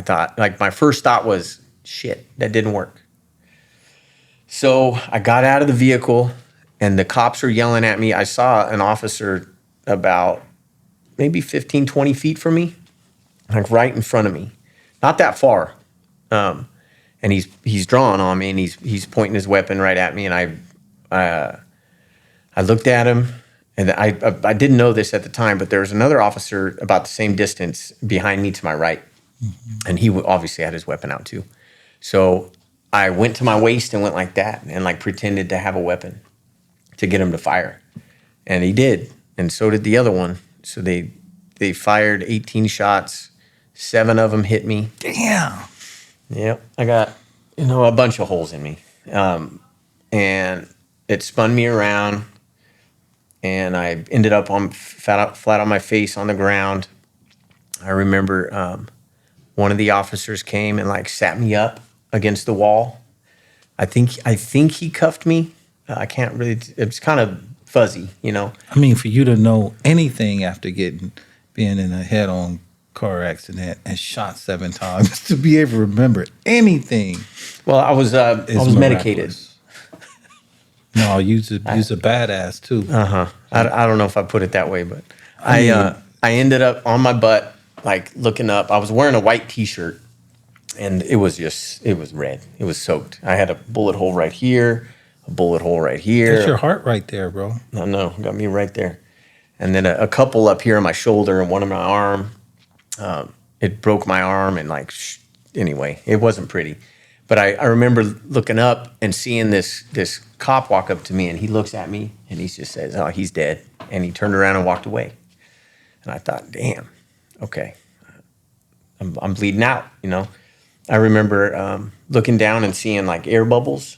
thought, like, my first thought was, shit, that didn't work. So I got out of the vehicle, and the cops are yelling at me. I saw an officer about maybe 15, 20 feet from me, like right in front of me. Not that far. And he's drawing on me, and he's pointing his weapon right at me. And I looked at him, and I didn't know this at the time, but there was another officer about the same distance behind me to my right. And he obviously had his weapon out too. So I went to my waist and went like that and like pretended to have a weapon to get him to fire. And he did. And so did the other one. So they fired 18 shots. 7 of them hit me. Damn. Yep. I got, a bunch of holes in me. And it spun me around, and I ended up flat on my face on the ground. I remember one of the officers came and like sat me up against the wall. I think he cuffed me. I can't really. It's kind of fuzzy, I mean, for you to know anything after being in a head-on car accident and shot 7 times, to be able to remember anything. Well, I was medicated. No, you's a badass too. I don't know if I put it that way, but I ended up on my butt, like looking up. I was wearing a white T-shirt, and it was red. It was soaked. I had a bullet hole right here, a bullet hole right here. That's your heart right there, bro. I know, got me right there. And then a couple up here on my shoulder and one on my arm. It broke my arm, and anyway, it wasn't pretty. But I remember looking up and seeing this cop walk up to me, and he looks at me, and he just says, "Oh, he's dead." And he turned around and walked away. And I thought, damn, okay, I'm bleeding out, I remember looking down and seeing like air bubbles,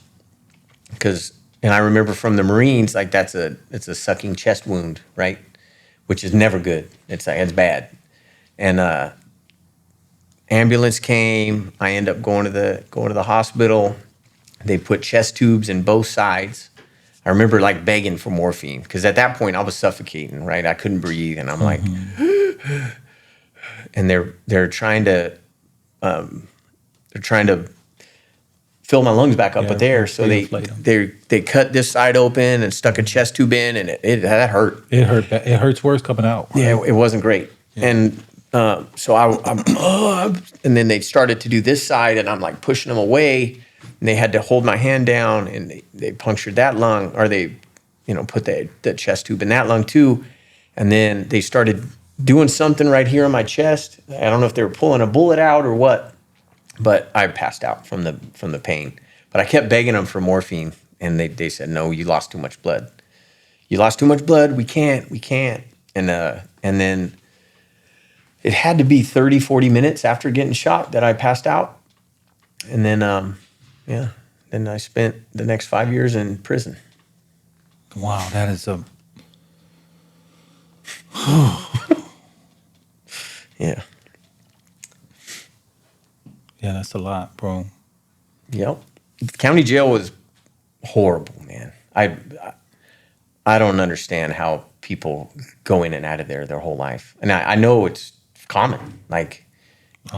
and I remember from the Marines, like it's a sucking chest wound, right? Which is never good. It's bad. And ambulance came. I ended up going to the hospital. They put chest tubes in both sides. I remember like begging for morphine, because at that point I was suffocating, right? I couldn't breathe, and I'm like, and they're trying to fill my lungs back up with air. So they cut this side open and stuck a chest tube in, and that hurt. It hurt. It hurts worse coming out. Right? Yeah, it wasn't great. Yeah. And so and then they started to do this side, and I'm like pushing them away, and they had to hold my hand down, and they punctured that lung, or they, put the chest tube in that lung too. And then they started doing something right here on my chest. I don't know if they were pulling a bullet out or what, but I passed out from the pain. But I kept begging them for morphine, and they said, "No, you lost too much blood. You lost too much blood. We can't." And then it had to be 30, 40 minutes after getting shot that I passed out. And then, then I spent the next 5 years in prison. Wow, that is a... Yeah. Yeah, that's a lot, bro. Yep. The county jail was horrible, man. I don't understand how people go in and out of there their whole life. And I know it's common. Like,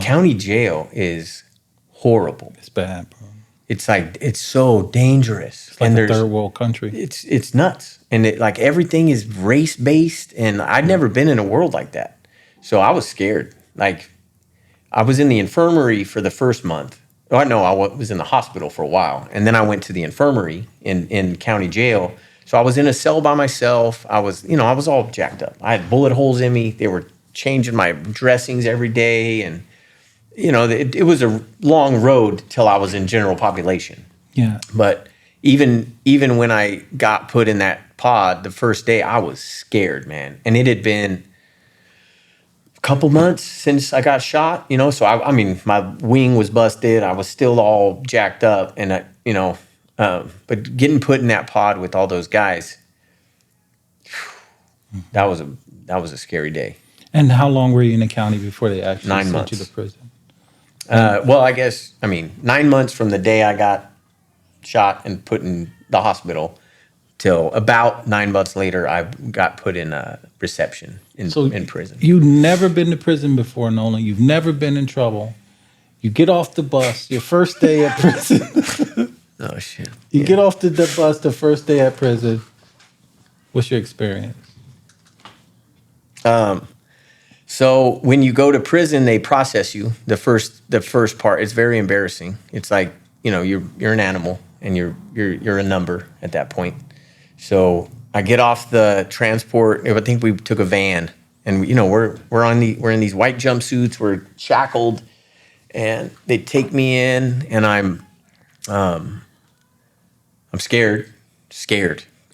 county jail is horrible. It's bad, bro. It's like, it's so dangerous. It's like a third world country. It's nuts. And everything is race-based, and I'd never been in a world like that. So I was scared. Like, I was in the infirmary for the first month. Oh, no, I was in the hospital for a while. And then I went to the infirmary in county jail. So I was in a cell by myself. I was all jacked up. I had bullet holes in me. They were changing my dressings every day. And, it was a long road till I was in general population. Yeah. But even when I got put in that pod the first day, I was scared, man. And it had been a couple months since I got shot, so I mean, my wing was busted. I was still all jacked up, and but getting put in that pod with all those guys, that was a scary day. And how long were you in the county before they actually 9 sent months. you to prison? Well, I guess, 9 months from the day I got shot and put in the hospital till about 9 months later, I got put in reception in prison. You've never been to prison before, Nolen. You've never been in trouble. You get off the bus, your first day at prison. Oh, shit. You get off the bus the first day at prison. What's your experience? So when you go to prison, they process you. The first part, it's very embarrassing. It's like, you're an animal and you're a number at that point. So I get off the transport. I think we took a van, and we're in these white jumpsuits. We're shackled, and they take me in, and I'm scared,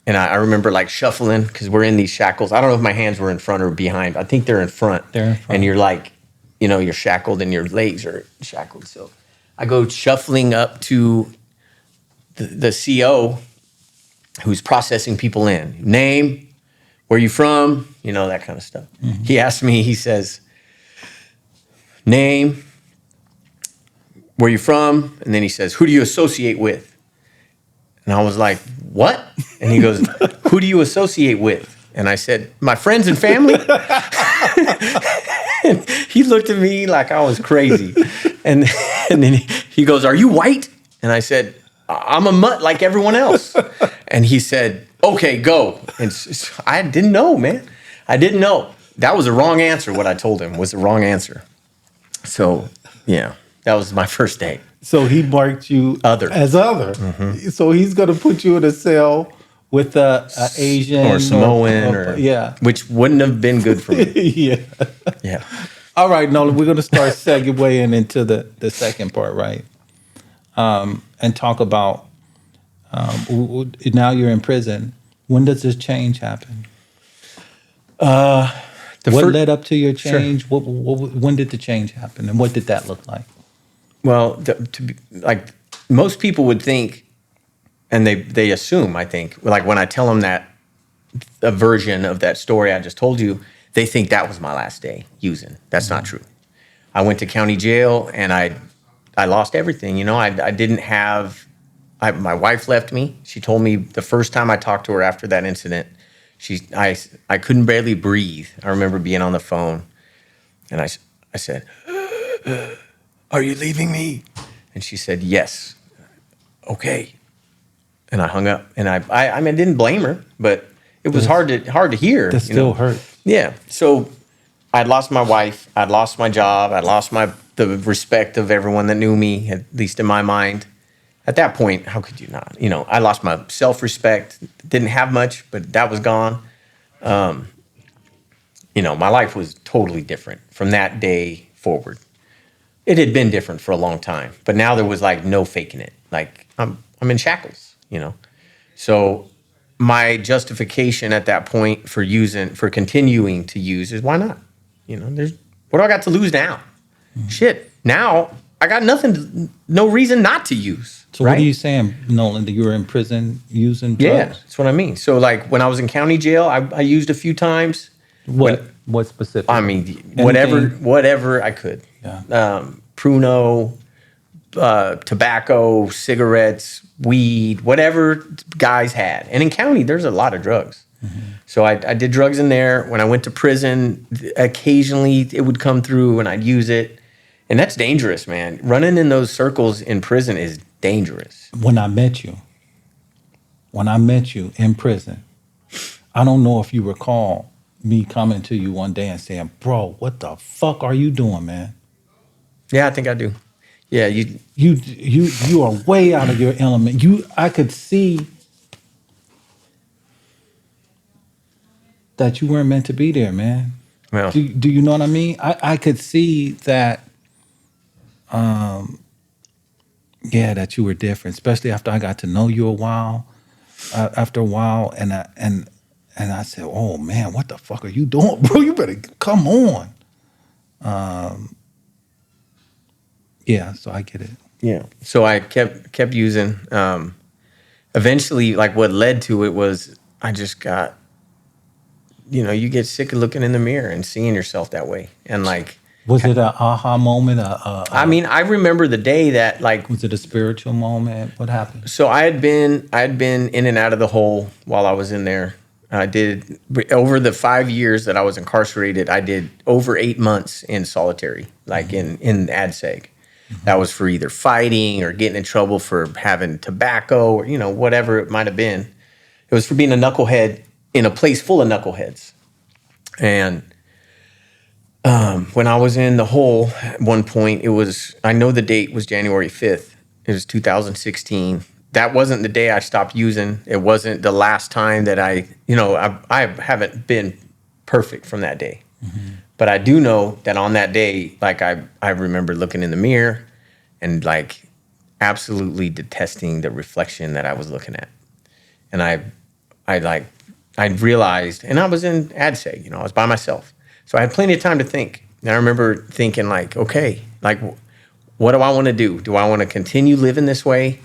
and I remember like shuffling because we're in these shackles. I don't know if my hands were in front or behind. I think they're in front. They're in front. And you're like, you're shackled and your legs are shackled. So I go shuffling up to the CO who's processing people in. Name, where you from, that kind of stuff. Mm-hmm. He asked me, he says, name, where you from? And then he says, who do you associate with? And I was like, what? And he goes, who do you associate with? And I said, my friends and family. And he looked at me like I was crazy. And then he goes, are you white? And I said, I'm a mutt like everyone else. And he said, okay, go. And I didn't know, man. I didn't know. That was the wrong answer. What I told him was the wrong answer. So, yeah, that was my first day. So he marked you as other. Mm-hmm. So he's going to put you in a cell with a Asian or Samoan which wouldn't have been good for me. Yeah. All right, Nolen, we're going to start segueing into the second part, right? And talk about now you're in prison. When does this change happen? What led up to your change? Sure. When did the change happen, and what did that look like? Well, like most people would think, and they assume, I think, like when I tell them that a version of that story I just told you, they think that was my last day using. That's not true. I went to county jail and I lost everything. I didn't have. My wife left me. She told me the first time I talked to her after that incident, I couldn't barely breathe. I remember being on the phone, and I said, "Are you leaving me?" And she said, "Yes." Okay. And I hung up, and I mean, I didn't blame her, but it was hard to hear. That still hurt. Yeah. So I'd lost my wife. I'd lost my job. I'd lost the respect of everyone that knew me, at least in my mind. At that point, how could you not? I lost my self-respect. Didn't have much, but that was gone. My life was totally different from that day forward. It had been different for a long time, but now there was like no faking it. Like I'm in shackles, So my justification at that point for continuing to use is why not? What do I got to lose now? Mm-hmm. Shit, now I got nothing, no reason not to use. So right? What are you saying, Nolen, that you were in prison using drugs? Yeah, that's what I mean. So like when I was in county jail, I used a few times. What specific? I mean, whatever I could. Yeah. Pruno, tobacco, cigarettes, weed, whatever guys had. And in county, there's a lot of drugs. Mm-hmm. So I did drugs in there. When I went to prison, occasionally it would come through and I'd use it. And that's dangerous, man. Running in those circles in prison is dangerous. When I met you in prison, I don't know if you recall me coming to you one day and saying, "Bro, what the fuck are you doing, man?" Yeah, I think I do. Yeah, you are way out of your element. I could see that you weren't meant to be there, man. Well, do you know what I mean? I could see that. That you were different, especially after I got to know you after a while, and I said, "Oh man, what the fuck are you doing, bro? You better come on." So I get it. Yeah. So I kept using. Eventually, like what led to it was I just got, you get sick of looking in the mirror and seeing yourself that way, and like Was it an aha moment? I mean, I remember the day that like, Was it a spiritual moment? What happened? so I had been in and out of the hole while I was in there. I did over the 5 years that I was incarcerated. I did over 8 months in solitary, like in ADSEG. That was for either fighting or getting in trouble for having tobacco or whatever it might have been. It was for being a knucklehead in a place full of knuckleheads. And when I was in the hole at one point, I know the date was January 5th. It was 2016. That wasn't the day I stopped using. It wasn't the last time that I haven't been perfect from that day. But I do know that on that day, like I remember looking in the mirror and like absolutely detesting the reflection that I was looking at. And I realized, and I was in ADSEG, I was by myself. So I had plenty of time to think. And I remember thinking like, okay, like what do I want to do? Do I want to continue living this way?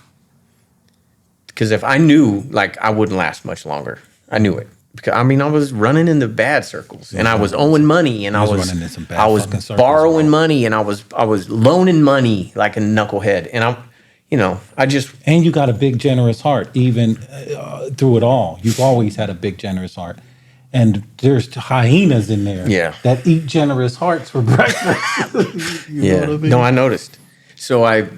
Because if I knew, like, I wouldn't last much longer. I knew it. Because I was running in the bad circles, and I was owing money, and I was running in some bad fucking circles, borrowing bro. money, and I was loaning money like a knucklehead, and I just. And you got a big, generous heart, even through it all. You've always had a big, generous heart. And there's hyenas in there that eat generous hearts for breakfast. You know what I mean? No, I noticed. So I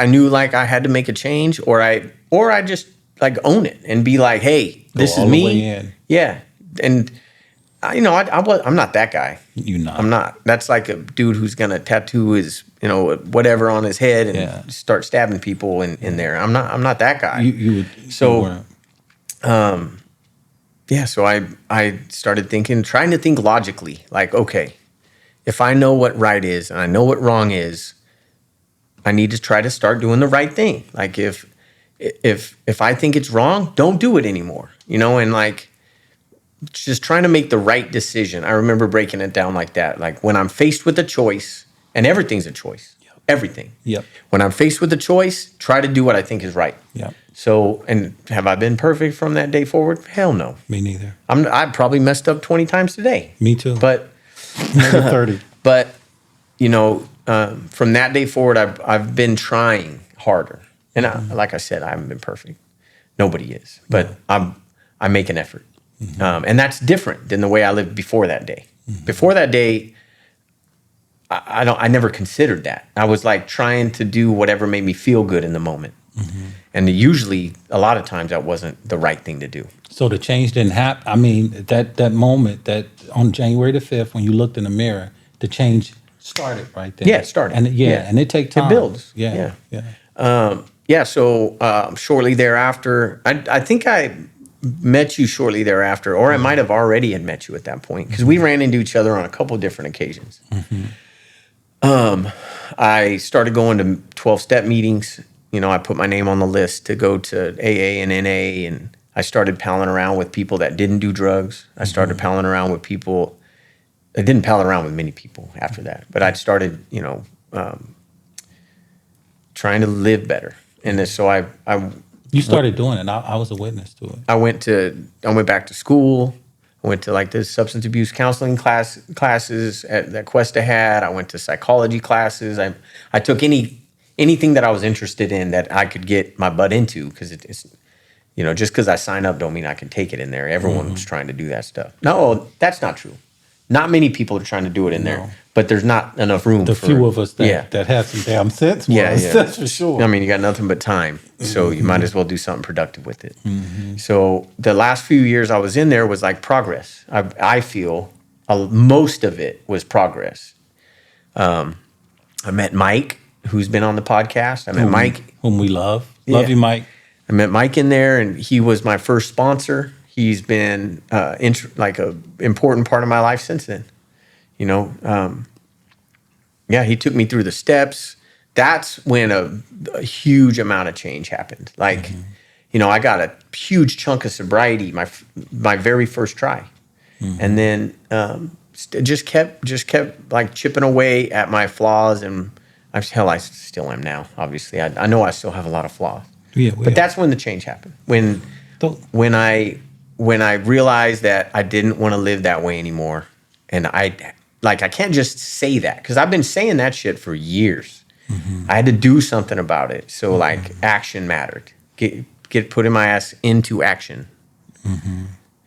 knew like I had to make a change, or I just like own it and be like, hey, this is me. Way in. Yeah, and I'm not that guy. You're not. I'm not. That's like a dude who's gonna tattoo his whatever on his head and start stabbing people in there. I'm not that guy. So I started trying to think logically. Like, okay, if I know what right is and I know what wrong is, I need to try to start doing the right thing. Like if I think it's wrong, don't do it anymore. And like just trying to make the right decision. I remember breaking it down like that. Like when I'm faced with a choice, and everything's a choice. Everything. Yep. When I'm faced with a choice, try to do what I think is right. Yep. So, and have I been perfect from that day forward? Hell no. Me neither. I probably messed up 20 times today. Me too. But maybe 30. But from that day forward, I've been trying harder. And like I said, I haven't been perfect. Nobody is. But I make an effort. And that's different than the way I lived before that day. Before that day, I never considered that. I was like trying to do whatever made me feel good in the moment. And usually, a lot of times, that wasn't the right thing to do. So the change didn't happen. I mean, that moment that on January the 5th, when you looked in the mirror, the change started right there. Yeah, it started. And and it takes time. It builds. Yeah. So shortly thereafter, I think I met you shortly thereafter, or I might have already had met you at that point, because we ran into each other on a couple different occasions. I started going to 12-step meetings. I put my name on the list to go to AA and NA, and I started palling around with people that didn't do drugs. I started palling around with people. I didn't pal around with many people after that, but I started, trying to live better. And so You started doing it. I was a witness to it. I went back to school. I went to like the substance abuse counseling classes that Cuesta had. I went to psychology classes. I took anything that I was interested in that I could get my butt into, because it's, just because I sign up don't mean I can take it in there. Everyone was trying to do that stuff. No, that's not true. Not many people are trying to do it in there, but there's not enough room. The few of us that have some damn sense. That's for sure. I mean, you got nothing but time, so you might as well do something productive with it. So the last few years I was in there was like progress. I feel most of it was progress. I met Mike, who's been on the podcast. I met Mike, whom we love. Love you, Mike. I met Mike in there, and he was my first sponsor. He's been like a important part of my life since then. He took me through the steps. That's when a huge amount of change happened. Like, I got a huge chunk of sobriety my very first try, and then just kept like chipping away at my flaws, and I still am now. Obviously, I know I still have a lot of flaws. But that's when the change happened. When I realized that I didn't want to live that way anymore, and like, I can't just say that, because I've been saying that shit for years. I had to do something about it. So like action mattered. Get putting my ass into action.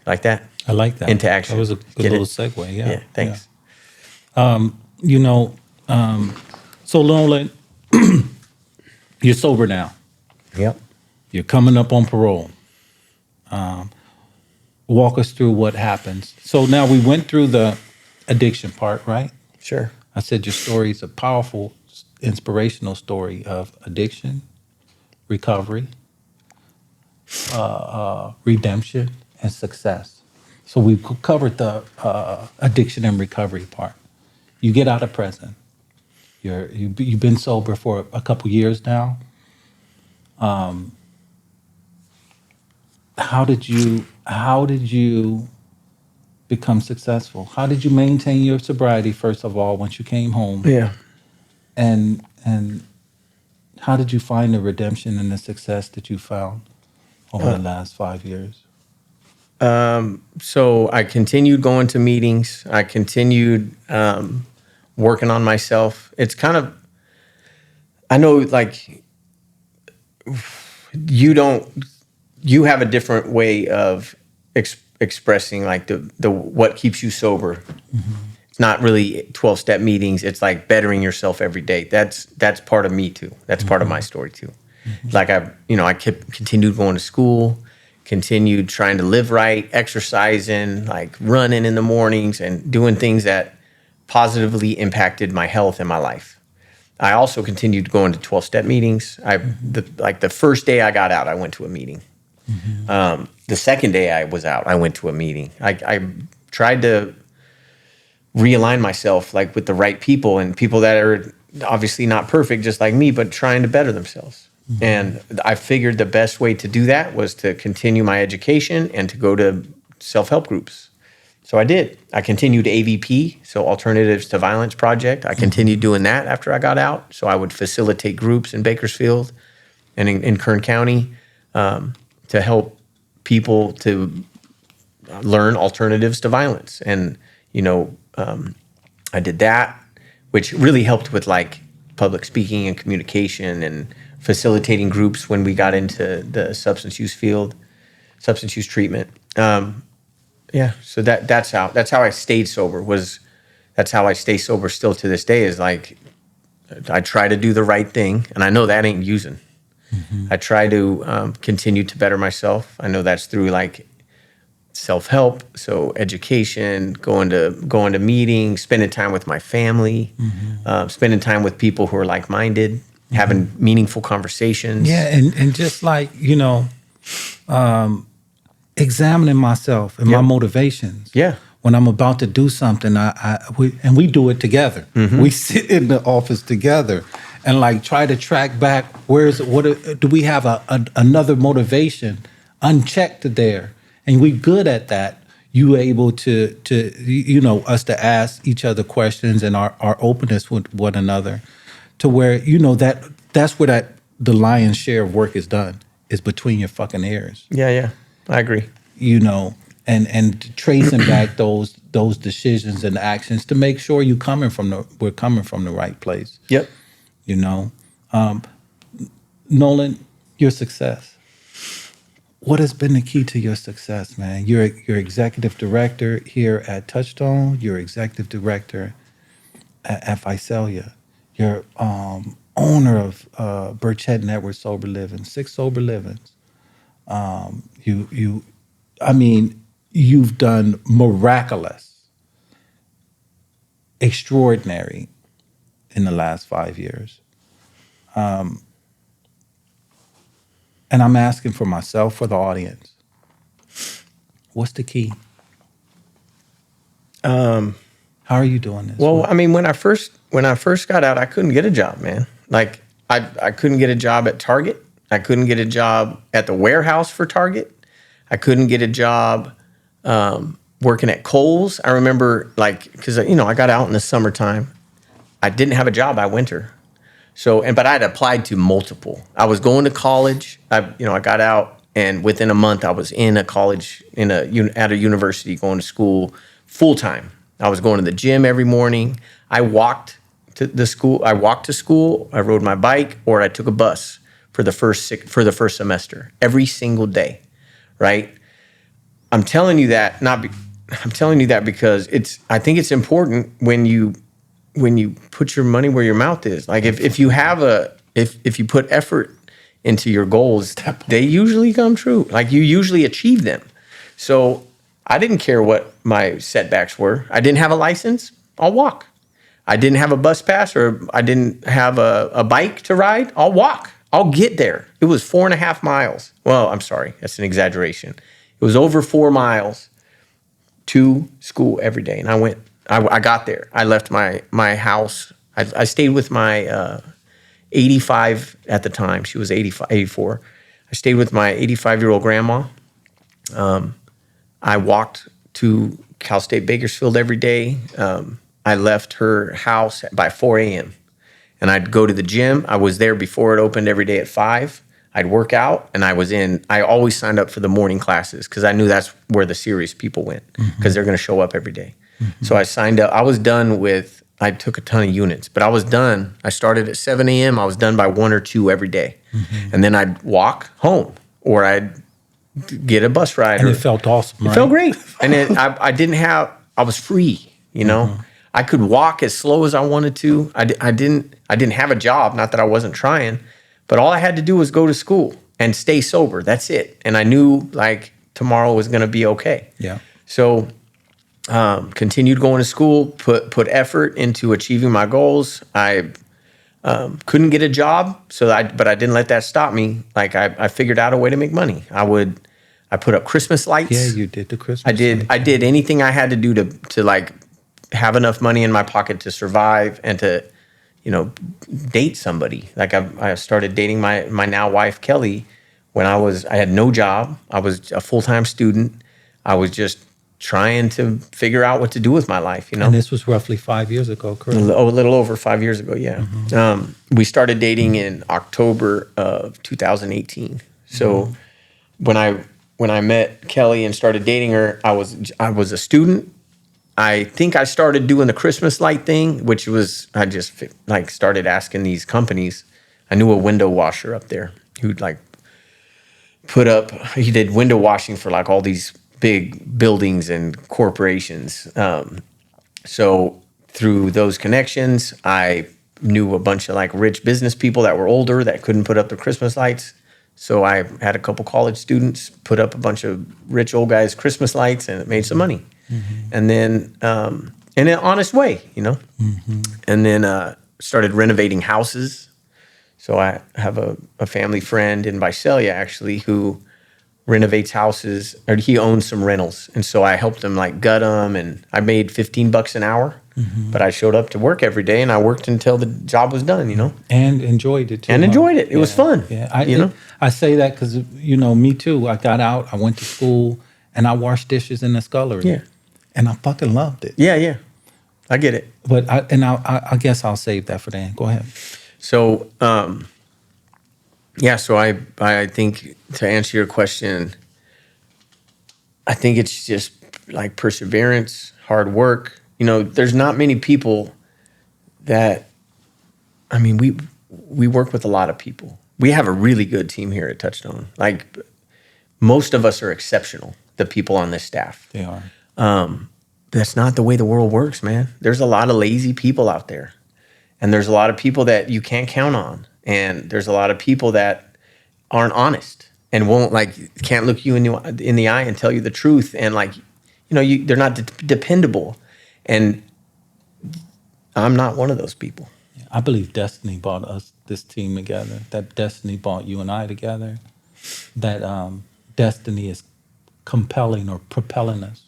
Like that? I like that. Into action. That was a good little segue. Yeah. Yeah, thanks. You know, so Nolen, you're sober now. Yep. You're coming up on parole. Walk us through what happens. So now we went through the addiction part, right? Sure. I said your story is a powerful, inspirational story of addiction, recovery, redemption, and success. So we covered the addiction and recovery part. You get out of prison. You've been sober for a couple years now. How did you become successful? How did you maintain your sobriety, first of all, once you came home? Yeah. And how did you find the redemption and the success that you found over the last 5 years? So I continued going to meetings. I continued working on myself. It's kind of, I know, like, you have a different way of expressing like the what keeps you sober. It's not really 12-step meetings. It's like bettering yourself every day. That's part of me too. That's part of my story too. Like I continued going to school, continued trying to live right, exercising, like running in the mornings and doing things that positively impacted my health and my life. I also continued going to 12-step meetings. The first day I got out, I went to a meeting. The second day I was out, I went to a meeting. I tried to realign myself like with the right people and people that are obviously not perfect, just like me, but trying to better themselves. And I figured the best way to do that was to continue my education and to go to self-help groups. So I did. I continued AVP, so Alternatives to Violence Project. I continued doing that after I got out. So I would facilitate groups in Bakersfield and in Kern County to help people to learn alternatives to violence. And, I did that, which really helped with like public speaking and communication and facilitating groups when we got into the substance use treatment. So that's how I stayed sober. That's how I stay sober still to this day, is like I try to do the right thing, and I know that ain't using. I try to continue to better myself. I know that's through like self-help, so education, going to meetings, spending time with my family, spending time with people who are like-minded, having meaningful conversations. Yeah, and just like, examining myself and my motivations. Yeah. When I'm about to do something, we do it together. We sit in the office together and like try to track back do we have another motivation unchecked there, and we good at that. You able to us to ask each other questions and our openness with one another, to where that's where the lion's share of work is done, is between your fucking ears. Yeah, I agree. And tracing back those decisions and actions to make sure we're coming from the right place. Yep. Nolen, your success. What has been the key to your success, man? You're executive director here at Touchstone. You're executive director at Visalia. You're owner of Burchett Network Sober Living, 6 Sober Livings. You've done miraculous, extraordinary in the last 5 years. And I'm asking for myself, for the audience, what's the key? How are you doing this? Well, when I first got out, I couldn't get a job, man. Like I couldn't get a job at Target. I couldn't get a job at the warehouse for Target. I couldn't get a job working at Kohl's. I remember, because I got out in the summertime. I didn't have a job by winter. But I had applied to multiple. I was going to college. I got out, and within a month, I was in a college at a university going to school full time. I was going to the gym every morning. I walked to school. I rode my bike, or I took a bus for the first semester every single day, right? I'm telling you that because I think it's important when you put your money where your mouth is. Like if you put effort into your goals, they usually come true. Like you usually achieve them. So I didn't care what my setbacks were. I didn't have a license. I'll walk. I didn't have a bus pass, or I didn't have a bike to ride. I'll walk. I'll get there. It was 4.5 miles. Well, I'm sorry. That's an exaggeration. It was over 4 miles to school every day. And I got there. I left my house. I stayed with my 85 at the time. She was 84. I stayed with my 85-year-old grandma. I walked to Cal State Bakersfield every day. I left her house by 4 a.m. and I'd go to the gym. I was there before it opened every day at 5. I'd work out, and I always signed up for the morning classes because I knew that's where the serious people went, because they're going to show up every day. So I signed up. I took a ton of units, but I was done. I started at 7 a.m. I was done by 1 or 2 every day. And then I'd walk home, or I'd get a bus ride. And it felt awesome, right? It felt great. And I was free, you know? I could walk as slow as I wanted to. I didn't have a job, not that I wasn't trying, but all I had to do was go to school and stay sober. That's it. And I knew like tomorrow was going to be okay. Yeah. So continued going to school, put effort into achieving my goals. I couldn't get a job, but I didn't let that stop me. Like I figured out a way to make money. I put up Christmas lights. Yeah, you did the Christmas lights. I did anything I had to do to like have enough money in my pocket to survive and to, date somebody. Like I started dating my now wife, Kelly, when I had no job. I was a full-time student. I was just trying to figure out what to do with my life, And this was roughly 5 years ago, correct? A little over 5 years ago, yeah. We started dating in October of 2018. So when I met Kelly and started dating her, I was a student. I think I started doing the Christmas light thing, which was, I just like started asking these companies. I knew a window washer up there who'd like he did window washing for like all these big buildings and corporations. So through those connections, I knew a bunch of like rich business people that were older that couldn't put up the Christmas lights. So I had a couple college students put up a bunch of rich old guys' Christmas lights, and it made some money. And then in an honest way, And then started renovating houses. So I have a family friend in Visalia, actually, who renovates houses, or he owns some rentals. And so I helped him like gut them, and I made $15 an hour. But I showed up to work every day, and I worked until the job was done, And enjoyed it too. And enjoyed it. It was fun. Yeah, I say that because, me too. I got out, I went to school, and I washed dishes in the scullery. Yeah. And I fucking loved it. Yeah. I get it. But I guess I'll save that for then. Go ahead. So, so I think to answer your question, I think it's just like perseverance, hard work. There's not many people that, we work with a lot of people. We have a really good team here at Touchstone. Like most of us are exceptional, the people on this staff. They are. That's not the way the world works, man. There's a lot of lazy people out there. And there's a lot of people that you can't count on. And there's a lot of people that aren't honest and can't look you in the eye and tell you the truth. And they're not dependable. And I'm not one of those people. I believe destiny brought this team together. That destiny brought you and I together. That destiny is compelling or propelling us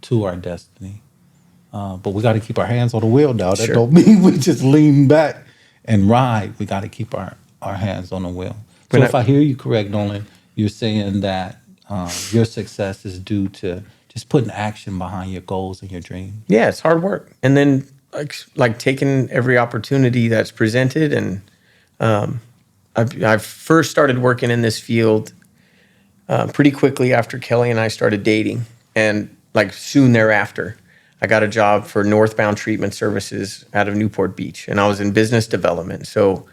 to our destiny. But we got to keep our hands on the wheel now. That don't mean we just lean back and ride. We got to keep our hands on the wheel. So if I hear you correct, Nolen, you're saying that your success is due to just putting action behind your goals and your dreams. Yeah, it's hard work. And then like taking every opportunity that's presented. And I first started working in this field pretty quickly after Kelly and I started dating, and like soon thereafter. I got a job for Northbound Treatment Services out of Newport Beach, and I was in business development. So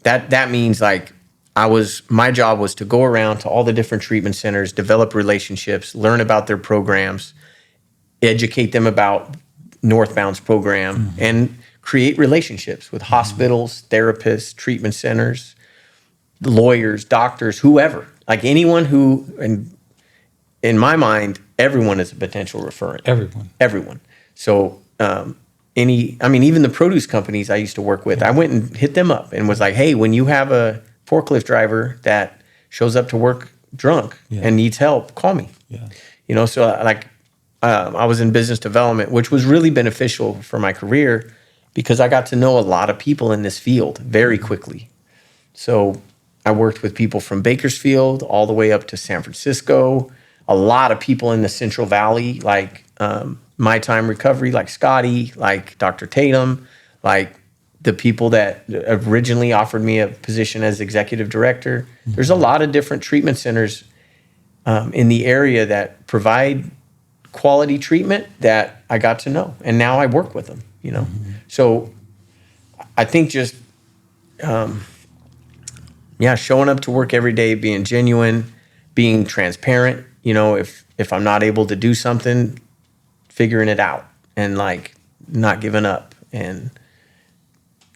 that means like my job was to go around to all the different treatment centers, develop relationships, learn about their programs, educate them about Northbound's program, and create relationships with hospitals, therapists, treatment centers, lawyers, doctors, whoever. Like anyone who, and in my mind, everyone is a potential referent. Everyone. So even the produce companies I used to work with, I went and hit them up and was like, hey, when you have a forklift driver that shows up to work drunk and needs help, call me. Yeah. So I was in business development, which was really beneficial for my career because I got to know a lot of people in this field very quickly. So I worked with people from Bakersfield all the way up to San Francisco, a lot of people in the Central Valley, like My Time Recovery, like Scotty, like Dr. Tatum, like the people that originally offered me a position as executive director. There's a lot of different treatment centers in the area that provide quality treatment that I got to know. And now I work with them, So I think just, showing up to work every day, being genuine, being transparent, if I'm not able to do something, figuring it out and like not giving up. And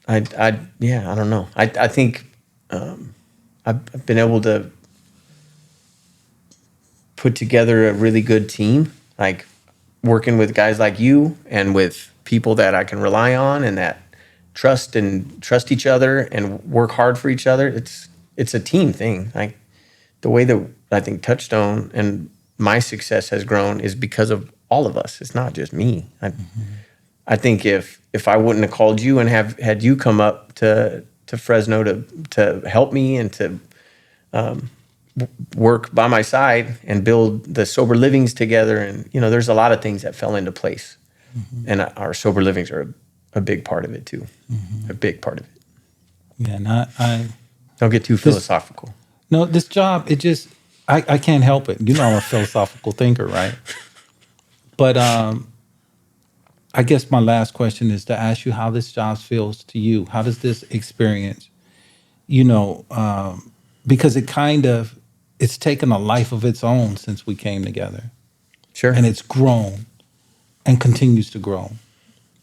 I don't know. I think I've been able to put together a really good team, like working with guys like you and with people that I can rely on and that trust each other and work hard for each other. It's a team thing. Like the way that I think Touchstone and my success has grown is because of all of us. It's not just me. I think if I wouldn't have called you and had you come up to Fresno to help me and to work by my side and build the sober livings together, and there's a lot of things that fell into place, and our sober livings are a big part of it too, a big part of it. Yeah, and I don't get too philosophical. No, this job, it just I can't help it. I'm a philosophical thinker, right? But I guess my last question is to ask you how this job feels to you. How does this experience, because it's taken a life of its own since we came together. Sure. And it's grown and continues to grow.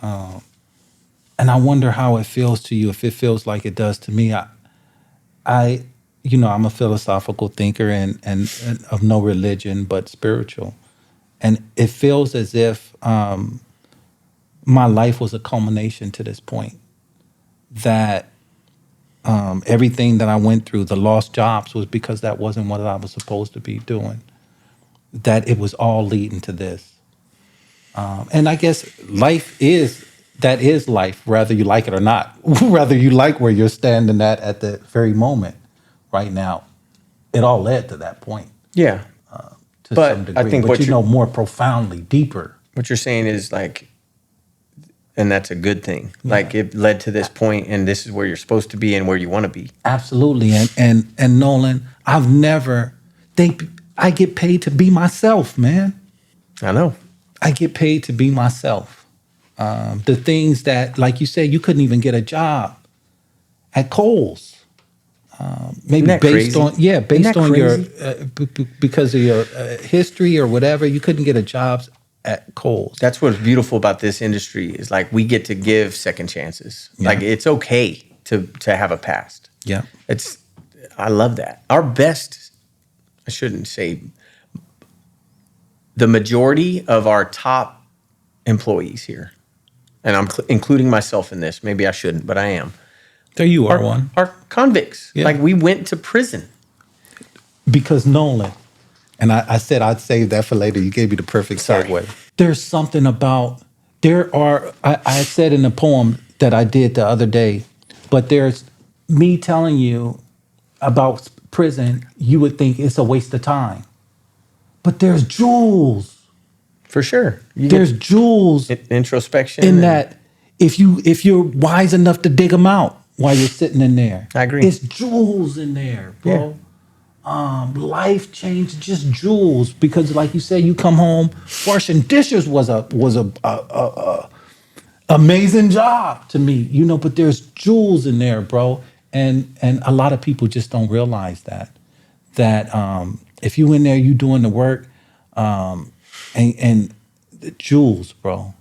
And I wonder how it feels to you, if it feels like it does to me. I'm a philosophical thinker and of no religion, but spiritual. And it feels as if my life was a culmination to this point. That everything that I went through, the lost jobs, was because that wasn't what I was supposed to be doing. That it was all leading to this. And I guess life is life, whether you like it or not. Whether you like where you're standing at the very moment right now. It all led to that point. Yeah. To some degree. I think more profoundly, deeper. What you're saying is like, and that's a good thing. Yeah. Like it led to this point, and this is where you're supposed to be and where you want to be. Absolutely. And Nolen, I've never I get paid to be myself, man. I know. I get paid to be myself. The things that, like you said, you couldn't even get a job at Kohl's. Maybe based on your because of your history or whatever, you couldn't get a job at Kohl's. That's what's beautiful about this industry is like we get to give second chances. Yeah. Like it's okay to have a past. Yeah, I love that. Our best, I shouldn't say, the majority of our top employees here, and I'm including myself in this. Maybe I shouldn't, but I am. There you are one. Are convicts. Yeah. Like we went to prison. Because Nolen, and I said I'd save that for later. You gave me the perfect segue. There's something about, I said in a poem that I did the other day, but there's me telling you about prison, you would think it's a waste of time. But there's jewels. For sure. There's jewels. Introspection. In that, if you're wise enough to dig them out while you're sitting in there. I agree. It's jewels in there, bro. life changed, just jewels. Because like you said, you come home, washing dishes was a amazing job to me, you know, but there's jewels in there, bro. And a lot of people just don't realize that if you in there, you doing the work, and the jewels, bro.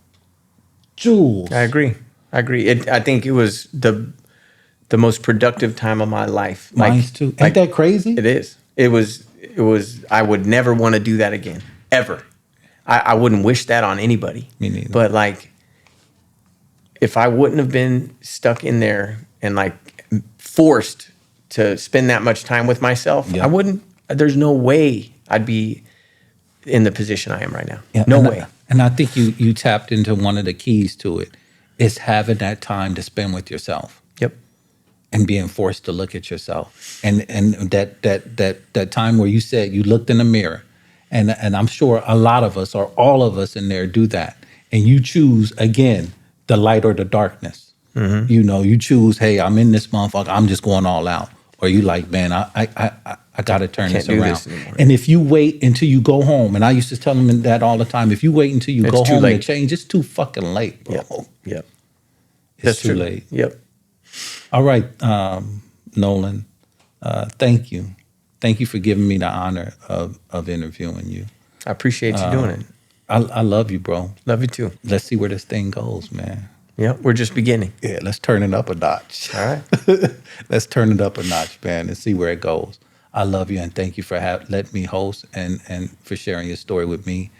Jewels. I agree. I think it was the most productive time of my life. Mine's too. Ain't that crazy? It is. It was, I would never want to do that again, ever. I wouldn't wish that on anybody. Me neither. But like, if I wouldn't have been stuck in there and like forced to spend that much time with myself, Yeah. I wouldn't, there's no way I'd be in the position I am right now. Yeah, No and way. And I think you tapped into one of the keys to it. Is having that time to spend with yourself Yep. and being forced to look at yourself. And that time where you said you looked in the mirror, and I'm sure a lot of us or all of us in there do that. And you choose again the light or the darkness. Mm-hmm. You know, you choose, hey, I'm in this motherfucker, I'm just going all out. Or you like, man, I got to turn Can't this do around. this anymore. And if you wait until you go home, and I used to tell them that all the time, if you wait until you It's go too home to late. change, it's too fucking late, bro. Yep. It's That's too true. late. Yep. All right, Nolen, thank you. Thank you for giving me the honor of interviewing you. I appreciate you doing it. I love you, bro. Love you too. Let's see where this thing goes, man. Yep. We're just beginning. Yeah, let's turn it up a notch. All right. Let's turn it up a notch, man, and see where it goes. I love you, and thank you for letting me host and for sharing your story with me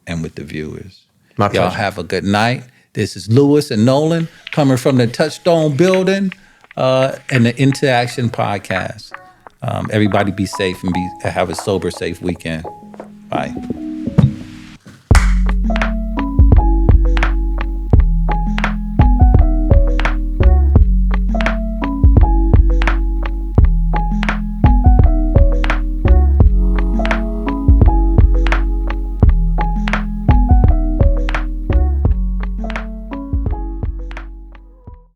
and with the viewers. My Y'all pleasure. have a good night. This is Lewis and Nolen coming from the Touchstone building and the Into Action podcast. Everybody be safe and have a sober, safe weekend. Bye.